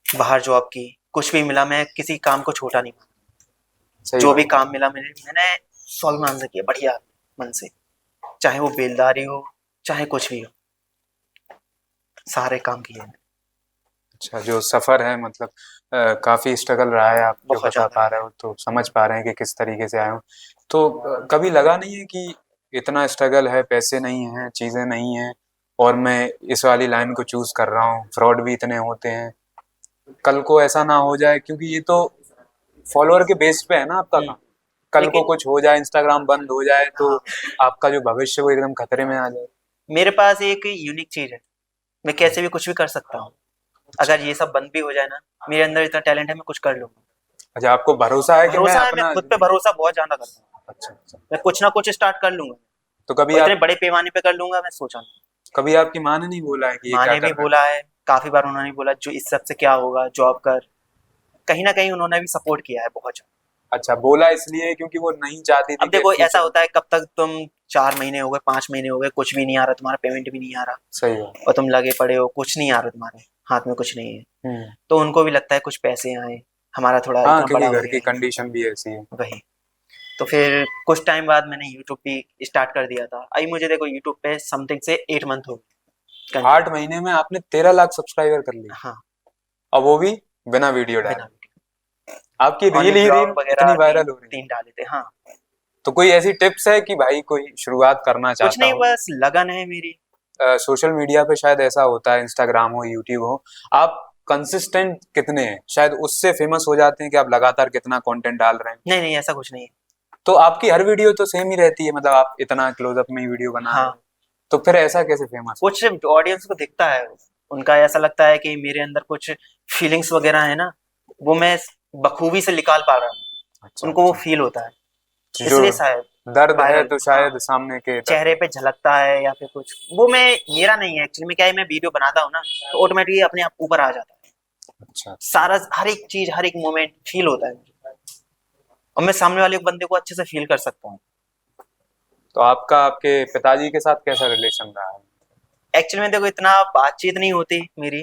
बाहर जॉब की, कुछ भी मिला मैं किसी काम को छोटा नहीं माना। सही जो बात भी है। काम मिला मैंने स्वाभिमान से किया, बढ़िया मन से, चाहे वो बेलदारी हो, चाहे कुछ भी हो, सारे काम किए मैंने। अच्छा, जो सफर है, मतलब काफी स्ट्रगल रहा है, आप जो बहुत बता ज्यादा पा है। रहे हो तो समझ पा रहे हैं कि किस तरीके से आए हो। तो कभी लगा नहीं है कि इतना स्ट्रगल है, पैसे नहीं है, चीजें नहीं है, और मैं इस वाली लाइन को चूज कर रहा हूँ, फ्रॉड भी इतने होते हैं, कल को ऐसा ना हो जाए, क्योंकि ये तो फॉलोअर के बेस पे है ना आपका काम। कल को लेकिन कुछ हो जाए, इंस्टाग्राम बंद हो जाए तो हाँ, आपका जो भविष्य वो एकदम खतरे में आ जाए। मेरे पास एक यूनिक चीज है, मैं कैसे भी कुछ भी कर सकता हूँ। अगर ये सब बंद भी हो जाए ना, मेरे अंदर इतना टैलेंट है, मैं कुछ कर लूंगा। अच्छा, आपको भरोसा है कि मैं भरोसा है, मैं अपना। खुद पे भरोसा बहुत ज्यादा करता हूँ। अच्छा अच्छा। मैं कुछ ना कुछ स्टार्ट कर लूंगा, तो कभी और इतने आप, बड़े पैमाने पे कर लूंगा, मैं सोचा नहीं। कभी आपकी माँ ने नहीं बोला है कि ये माँ क्या ने कर भी रहे बोला है, काफी बार उन्होंने बोला जो इस सब से क्या होगा, जॉब कर। कहीं ना कहीं उन्होंने भी सपोर्ट किया है बहुत ज्यादा। हो? अच्छा, बोला इसलिए क्योंकि वो नहीं चाहती थी अब कि देखो ऐसा फ्यूचर। होता है, कब तक तुम 4 महीने हो गए, 5 महीने हो गए, कुछ भी नहीं आ रहा, तुम्हारा पेमेंट भी नहीं आ रहा, सही है। और तुम लगे पड़े हो, कुछ नहीं आ रहा, तुम्हारे हाथ में कुछ नहीं है, हम्म। तो उनको भी लगता है कुछ पैसे आए, हमारा थोड़ा हाँ, इतना बड़ा क्योंकि हो घर गया की है। कंडीशन भी ऐसी है। वही। तो फिर कुछ टाइम बाद मैंने यूट्यूब भी स्टार्ट कर दिया था। अभी मुझे देखो यूट्यूब पे समथिंग से 8 मंथ हो गए 8 कंटिन्यू। महीने में आपने 13 लाख सब्सक्राइबर कर लिए, हाँ, और वो भी बिना वीडियो बिना डाले। वीडियो, आपकी ओनली रील ही रील ब्लॉग वगैरह इतनी तीन वायरल हो रही है। तीन डाले थे। हाँ, तो कोई ऐसी टिप्स है कि भाई कोई शुरुआत करना कुछ चाहता नहीं, हो? बस लगन है मेरी। सोशल मीडिया पे शायद ऐसा होता है, इंस्टाग्राम हो, यूट्यूब हो, आप कंसिस्टेंट कितने हैं शायद उससे फेमस हो जाते हैं कि आप लगातार कितना कंटेंट डाल रहे हैं। नहीं नहीं, ऐसा कुछ नहीं है। तो आपकी हर वीडियो तो सेम ही रहती है, मतलब आप इतना क्लोजअप में ही वीडियो बना रहे हाँ, हैं, तो फिर ऐसा कैसे फेमस हो? कुछ ऑडियंस को दिखता है, उनका ऐसा लगता है कि मेरे अंदर कुछ फीलिंग्स वगैरह है ना, वो मैं बखूबी से निकाल पा रहा हूँ, अच्छा उनको वो अच्छा। फील होता है, तो जो इसलिए शायद दर्द है वायरल। तो हाँ, शायद सामने के चेहरे दर्द। पे झलकता है या फिर कुछ, वो मैं, मेरा नहीं है एक्चुअली में। क्या है, मैं वीडियो बनाता हूँ ना, तो ऑटोमेटिकली अपने आप ऊपर आ जाता है, अच्छा अच्छा। सारा हर एक चीज, हर एक मोमेंट फील होता है मुझे, और मैं सामने वाले बंदे को अच्छे से फील कर सकता हूँ। तो आपका आपके पिताजी के साथ कैसा रिलेशन रहा है? एक्चुअली में देखो इतना बातचीत नहीं होती मेरी,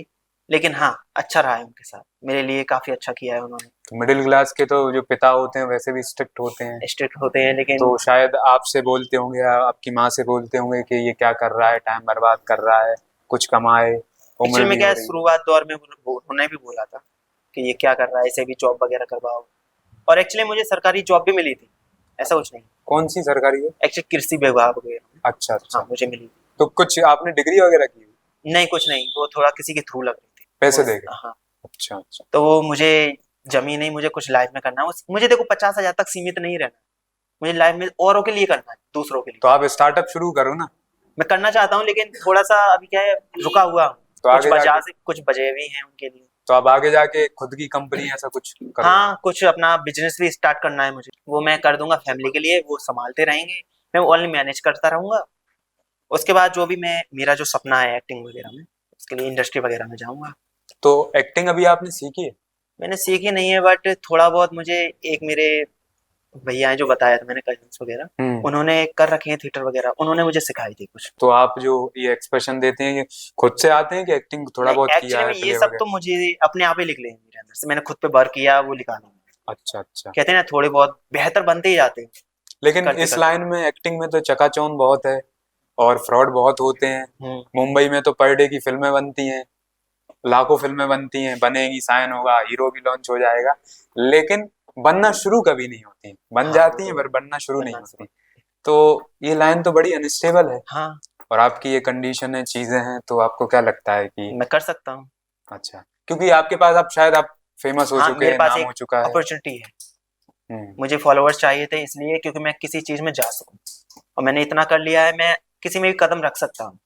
लेकिन हाँ अच्छा रहा है उनके साथ, मेरे लिए काफी अच्छा किया है उन्होंने। तो मिडिल क्लास के तो जो पिता होते हैं वैसे भी स्ट्रिक्ट होते हैं, स्ट्रिक्ट होते हैं, लेकिन तो शायद आपसे बोलते होंगे या आपकी माँ से बोलते होंगे कि ये क्या कर रहा है, टाइम बर्बाद कर रहा है, कुछ कमाए, उम्र एक्चुअली में भी क्या हो है, रही है। शुरुआत दौर में उन्होंने भी बोला था कि ये क्या कर रहा है, इसे भी जॉब वगैरह करवाओ। और एक्चुअली मुझे सरकारी जॉब भी मिली थी, ऐसा कुछ नहीं। कौन सी सरकारी है? एक्चुअली कृषि विभाग वगैरह में, अच्छा हाँ अच्छा। मुझे मिली थी। तो कुछ आपने डिग्री वगैरह की? नहीं कुछ नहीं, वो थोड़ा किसी के थ्रू लग रही थी पैसे वो। देके? हाँ, अच्छा अच्छा। तो वो मुझे जमी नहीं, मुझे कुछ लाइफ में करना है, मुझे देखो 50,000 तक सीमित नहीं रहना, मुझे लाइफ में औरों के लिए करना है, दूसरों के लिए। तो आप स्टार्टअप शुरू करो ना। मैं करना चाहता हूँ, लेकिन थोड़ा सा अभी क्या है, रुका हुआ हूँ। तो कुछ आगे वजह जाके, से कुछ वजह भी हैं उनके लिए। तो आप आगे जाके खुद की कंपनी ऐसा कुछ करो। हाँ, कुछ अपना बिजनेस भी स्टार्ट करना है मुझे, वो मैं कर दूंगा फैमिली के लिए, वो संभालते रहेंगे, मैं ओनली मैनेज करता रहूंगा। उसके बाद जो भी मैं, मेरा जो सपना है एक्टिंग वगैरह में, उसके लिए इंडस्ट्री वगैरह में जाऊंगा। तो एक्टिंग अभी आपने सीखी है? मैंने सीखी नहीं है, बट थोड़ा बहुत मुझे, एक मेरे भैया हैं जो बताया था मैंने, कजिन्स वगैरह, हम्म। उन्होंने कर रखे हैं थिएटर वगैरह, उन्होंने मुझे सिखाई थी कुछ। तो आप जो ये एक्सप्रेशन देते हैं ये खुद से आते हैं कि एक्टिंग थोड़ा नहीं, बहुत किया एक्चुअली है में ये प्ले सब तो वगैरह? मुझे अपने आप ही निकले हैं मेरे अंदर से, मैंने खुद पे वर्क किया, वो निकाले हैं। अच्छा अच्छा। कहते हैं ना, थोड़े बहुत बेहतर बनते ही जाते हैं लेकिन करते इस करते। लाइन में एक्टिंग में तो चकाचौंध बहुत है और फ्रॉड बहुत होते हैं। हम्म। मुंबई में तो पर डे की फिल्में बनती हैं, लाखों फिल्में बनती हैं, बनेगी, साइन होगा, हीरो भी लॉन्च हो जाएगा, लेकिन बनना शुरू कभी नहीं होती, बन हाँ, वो जाती हैं तो पर बनना शुरू नहीं बनना होती। सब। तो ये लाइन तो बड़ी अनस्टेबल है, हाँ, और आपकी ये कंडीशन है, चीजें हैं, तो आपको क्या लगता है कि? मैं कर सकता हूँ। अच्छा, क्योंकि आपके पास आप शायद आप फेमस हो हाँ, चुके मेरे हैं, पास नाम एक हो चुका है। अपॉर्चुनिटी है, हम्म। मुझे फॉलोअर्स चाहिए थे इसलिए, क्योंकि मैं किसी चीज में जा सकूं, और मैंने इतना कर लिया है, मैं किसी में भी कदम रख सकता हूँ।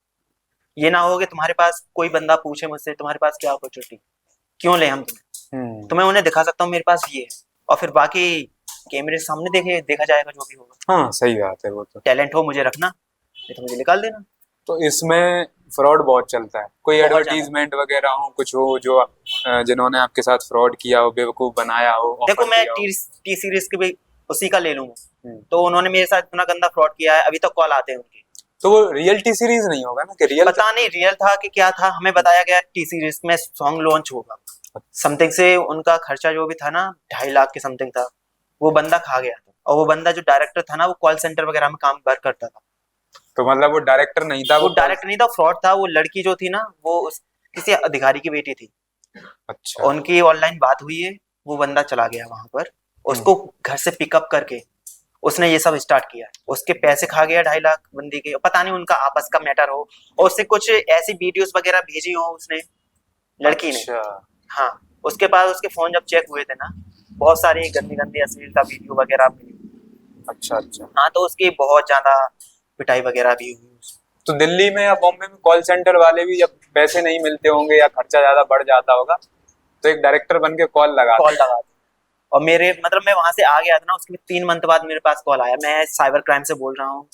ये ना हो कि तुम्हारे पास कोई बंदा पूछे मुझसे तुम्हारे पास क्या अपॉर्चुनिटी, क्यों ले हम तुम्हें, तो मैं उन्हें दिखा सकता हूँ मेरे पास ये है, और फिर बाकी कैमरे के सामने देखा जाएगा जो भी होगा। हाँ सही बात है वो तो। टैलेंट हो मुझे रखना, नहीं तो मुझे निकाल देना। तो इसमें फ्रॉड बहुत चलता है, कोई बहुत ज्यादा। एडवर्टीजमेंट वगैरह हो, कुछ हो जो जिन्होंने आपके साथ फ्रॉड किया हो, बेवकूफ बनाया हो, देखो ऑफर मैं दिया हो? टी सीरीज के भी उसी का ले लूंगा, हम्म। तो उन्होंने मेरे साथ इतना गंदा फ्रॉड किया है, अभी तक कॉल आते हैं उनके। तो वो रियल टी सीरीज नहीं होगा ना, कि रियल? पता नहीं रियल था कि क्या था, हमें बताया गया टी सीरीज में सॉन्ग लॉन्च होगा, समथिंग से उनका खर्चा जो भी था ना, 2.5 लाख के समथिंग था, वो बंदा खा गया था, और वो बंदा जो डायरेक्टर था ना, वो कॉल सेंटर वगैरह में काम करता था। तो मतलब वो डायरेक्टर नहीं था, वो वो कॉल? डायरेक्टर नहीं था, फ्रॉड था। वो लड़की जो थी ना, वो किसी अधिकारी की बेटी थी, अच्छा। उनकी ऑनलाइन बात हुई है, वो बंदा चला गया वहां पर, हम्म। उसको घर से पिकअप करके उसने ये सब स्टार्ट किया। उसके पैसे खा गया 2.5 लाख बंदी के, पता नहीं उनका आपस का मैटर हो, और उससे कुछ ऐसी वीडियोस वगैरह भेजी हो उसने, लड़की ने। अच्छा। हाँ, उसके बाद उसके फोन जब चेक हुए थे ना, बहुत सारी गंदी गंदी अश्लीलता वीडियो वगैरह मिली। अच्छा अच्छा। हाँ, तो उसकी बहुत ज्यादा पिटाई वगैरह भी हुई। तो दिल्ली में या बॉम्बे में कॉल सेंटर वाले भी जब पैसे नहीं मिलते होंगे या खर्चा ज्यादा बढ़ जाता होगा तो एक डायरेक्टर बन के कॉल लगाते कॉल हैं। लगा दी। और मेरे मतलब मैं वहां से आ गया था ना, उसके 3 मंथ बाद मेरे पास कॉल आया, मैं साइबर क्राइम से बोल रहा हूँ।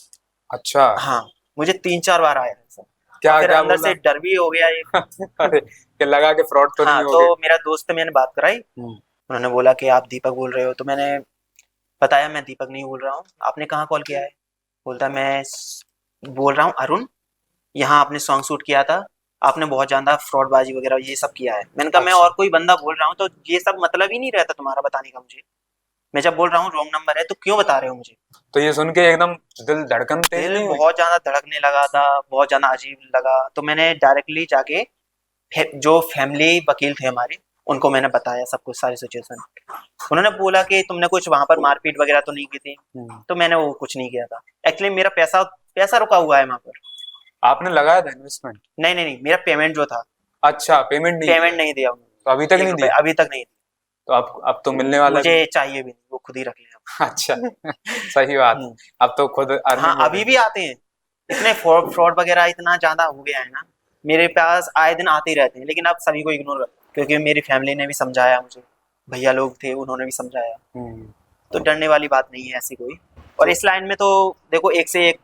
अच्छा। हाँ, मुझे 3-4 बार आया है सर। क्या और फिर क्या अंदर बोला? से डर भी हो गया एक। अरे कि लगा के फ्रॉड तो नहीं हाँ, हो तो गए। मेरा दोस्त, मैंने बात कराई, हम्म। उन्होंने बोला कि आप दीपक बोल रहे हो, तो मैंने बताया मैं दीपक नहीं बोल रहा हूँ, आपने कहाँ कॉल किया है? बोलता मैं बोल रहा हूँ अरुण, यहाँ आपने सॉन्ग शूट किया था, आपने बहुत ज्यादा फ्रॉडबाजी वगैरह ये सब किया है। मैंने कहा मैं अच्छा। और कोई बंदा बोल रहा हूँ, तो ये सब मतलब ही नहीं रहता तुम्हारा बताने का मुझे। मैं जब बोल रहा हूँ रॉन्ग नंबर है तो क्यों बता रहे हो मुझे? तो ये सुन के एकदम दिल धड़कन तेज दिल नहीं हुई? बहुत ज्यादा धड़कने लगा था, बहुत ज्यादा अजीब लगा। तो मैंने डायरेक्टली जाके जो फैमिली वकील थे हमारे, उनको मैंने बताया सब कुछ, सारी सिचुएशन। उन्होंने बोला कि तुमने कुछ वहां पर मारपीट वगैरह तो नहीं की थी? तो मैंने वो कुछ नहीं किया था। एक्चुअली मेरा पैसा पैसा रुका हुआ है वहां पर। आपने लगाया था इन्वेस्टमेंट? नहीं नहीं नहीं, मेरा पेमेंट जो था, अच्छा, पेमेंट नहीं पेमेंट दिया? नहीं दिया तो अभी तक उन्होंने, नहीं 1 रुपए दिया? अभी तक नहीं तो अब तो मिलने दिया। वाला भी मुझे नहीं। चाहिए भी नहीं, वो खुद ही रख लें। अच्छा। सही बात। हम्म। अब तो खुद हाँ, अर्निंग हो अभी गई। भी आते हैं। इतने फ्रॉड वगैरह इतना ज्यादा हो गया है ना, मेरे पास आए दिन आते ही रहते हैं, लेकिन अब सभी को इग्नोर कर, क्योंकि मेरी फैमिली ने भी समझाया मुझे, भैया लोग थे उन्होंने भी समझाया। हम्म। तो डरने वाली बात नहीं है ऐसी कोई। और तो इस लाइन में तो देखो एक से एक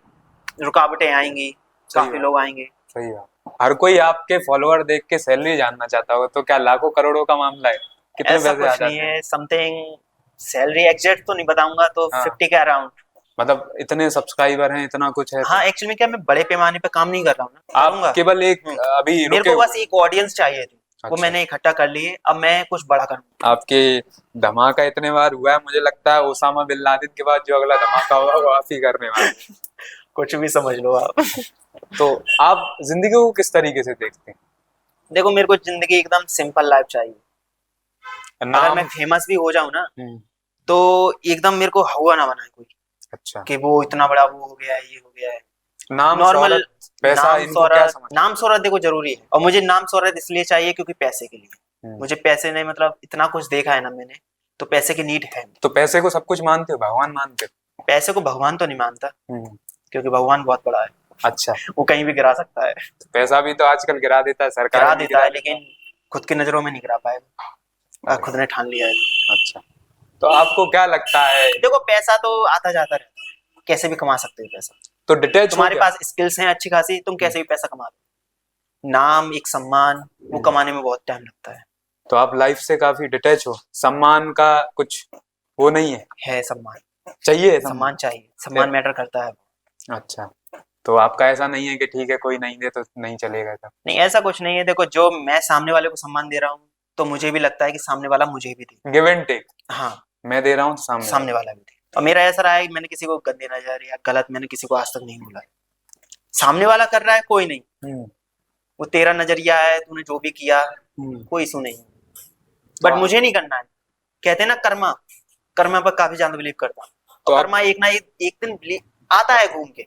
रुकावटें आएंगी, सही काफी बात। लोग आएंगे। सही बात। हर कोई आपके फॉलोअर देख के सैलरी जानना चाहता होगा, तो क्या लाखों करोड़ों का मामला है? कितने ऐसा पैसे आ कुछ नहीं जाते हैं? है, समथिंग, सैलरी एग्जैक्ट तो नहीं बताऊंगा, तो हाँ, 50 के अराउंड। मतलब इतने सब्सक्राइबर हैं, इतना कुछ है तो हाँ, एक्चुअली में क्या, मैं बड़े पैमाने पे काम नहीं कर रहा हूँ ना, आप करूंगा। केवल एक अभी मेरे रुके को बस हुए हैं। एक ऑडियंस चाहिए थी, वो अच्छा। मैंने इकट्ठा कर लिए, अब मैं कुछ बड़ा करूंगा। आपके धमाका इतने बार हुआ है, मुझे लगता है ओसामा बिन लादेन के बाद जो अगला धमाका होगा वो आप ही करने वाले हैं। कुछ भी समझ लो आप। तो आप जिंदगी को किस तरीके से देखते हैं? देखो, मेरे को जिंदगी एकदम सिंपल लाइफ चाहिए। अगर मैं नाम। फेमस भी हो जाऊं ना, हम्म। तो एकदम मेरे को हुआ ना बनाए कोई, अच्छा। कि वो इतना बड़ा वो हो गया है, ये हो गया है। नाम नॉर्मल शोहरत पैसा नाम इनको क्या शोहरत, समझ? नाम शोहरत देखो जरूरी है, और मुझे नाम शोहरत इसलिए चाहिए क्योंकि पैसे के लिए। हम्म। मुझे पैसे ने मतलब इतना कुछ देखा है ना मैंने, तो पैसे की नीड है। तो पैसे को सब कुछ मानते हो, भगवान मानते पैसे को भगवान तो नहीं मानता, हो? क्योंकि भगवान बहुत बड़ा है, अच्छा। वो कहीं भी गिरा सकता है। तो पैसा भी तो आजकल गिरा देता है, गिरा सरकारें भी देता गिरा है, देता लेकिन खुद की नजरों में नहीं गिरा पाएगा, अगर है। खुद ने ठान लिया है तो। अच्छा। तो आपको क्या लगता है? देखो, पैसा तो आता जाता रहता है, कैसे भी कमा सकते हो पैसा। तो डिटैच हो तुम्हारे गया? पास स्किल्स हैं अच्छी खासी, तुम कैसे भी पैसा कमा लो। नाम, एक सम्मान, वो कमाने में बहुत टाइम लगता है। तो आप लाइफ से काफी डिटैच हो, सम्मान का कुछ वो नहीं है? सम्मान चाहिए सम्मान चाहिए, फिर। सम्मान मैटर करता है। अच्छा। तो आपका ऐसा नहीं है कि ठीक है कोई नहीं दे तो नहीं चलेगा तब? नहीं, ऐसा कुछ नहीं है। देखो, जो मैं सामने वाले को सम्मान दे रहा हूँ, तो मुझे भी लगता है कि सामने वाला मुझे भी दे। Give and take. हाँ, मैं दे रहा हूँ तो सामने सामने वाला भी दे। और मेरा ऐसा रहा है कि मैंने किसी को गंदे नजर या गलत मैंने किसी को आज तक नहीं बोला है। सामने वाला कर रहा है, कोई नहीं, हम्म। वो तेरा नजरिया है, तूने जो भी किया, कोई इशू नहीं। बट मुझे नहीं करना है। कहते हैं ना कर्मा, कर्मा पर काफी ज्यादा बिलीव करता हूँ, तो और आप कर्मा एक ना एक दिन आता है घूम के।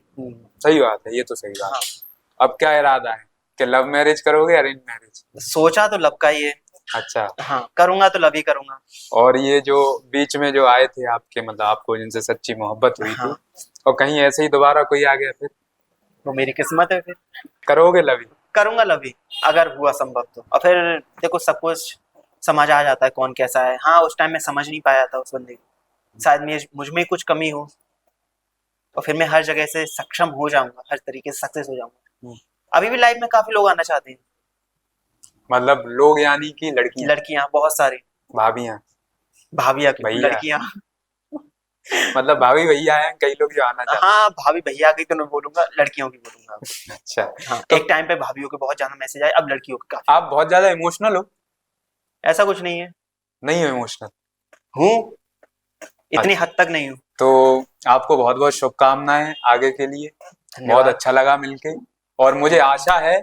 सही बात है, ये तो सही बात हाँ, है। अब क्या इरादा है कि लव मैरिज करोगे अरेंज मैरिज? सोचा तो लब का ही है। अच्छा। हाँ, करूंगा तो लब ही करूंगा। और ये जो बीच में जो आए थे आपके, मतलब आपको जिनसे सच्ची मोहब्बत हुई थी, हाँ, और कहीं ऐसे ही दोबारा कोई आ गया, फिर वो मेरी किस्मत है, फिर करोगे लवी? करूंगा लब ही, अगर हुआ संभव तो। और फिर देखो, सब कुछ समझ आ जाता है कौन कैसा है। हाँ, उस टाइम मैं समझ नहीं पाया था उस बंदे को, शायद मुझ में कुछ कमी हो, और फिर मैं हर जगह से सक्षम हो जाऊंगा, हर तरीके से सक्सेस हो जाऊंगा। अभी भी लाइफ में काफी लोग आना चाहते हैं, मतलब लोग यानी कि लड़कियां? लड़कियां बहुत सारी, भाभियां? भाभिया की भैया? लड़कियां। मतलब भाभी भैया हैं कई लोग जो आना चाहते हाँ, भाभी भैया की तो मैं बोलूंगा, लड़कियों की बोलूंगा। हैं। अच्छा। हाँ, तो एक टाइम पे भाभीियों के बहुत ज्यादा मैसेज आए, अब लड़कियों के काफी। आप बहुत ज्यादा इमोशनल हो? ऐसा कुछ नहीं है, नहीं हो इमोशनल? हूँ, इतनी अच्छा। हद तक नहीं हूँ। तो आपको बहुत बहुत शुभकामनाएं आगे के लिए। बहुत धन्यवाद। अच्छा लगा मिलके, और मुझे आशा है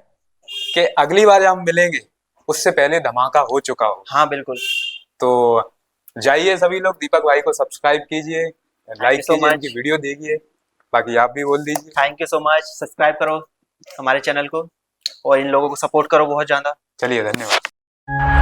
कि अगली बार जब हम मिलेंगे उससे पहले धमाका हो चुका हो। हाँ, बिल्कुल। तो जाइए सभी लोग, दीपक भाई को सब्सक्राइब कीजिए, लाइक so कीजिए, much. इनकी वीडियो देखिए, बाकी आप भी बोल दीजिए। Thank you so much, subscribe करो हमारे चैनल को और इन लोगों को सपोर्ट करो बहुत ज़्यादा। चलिए, धन्यवाद।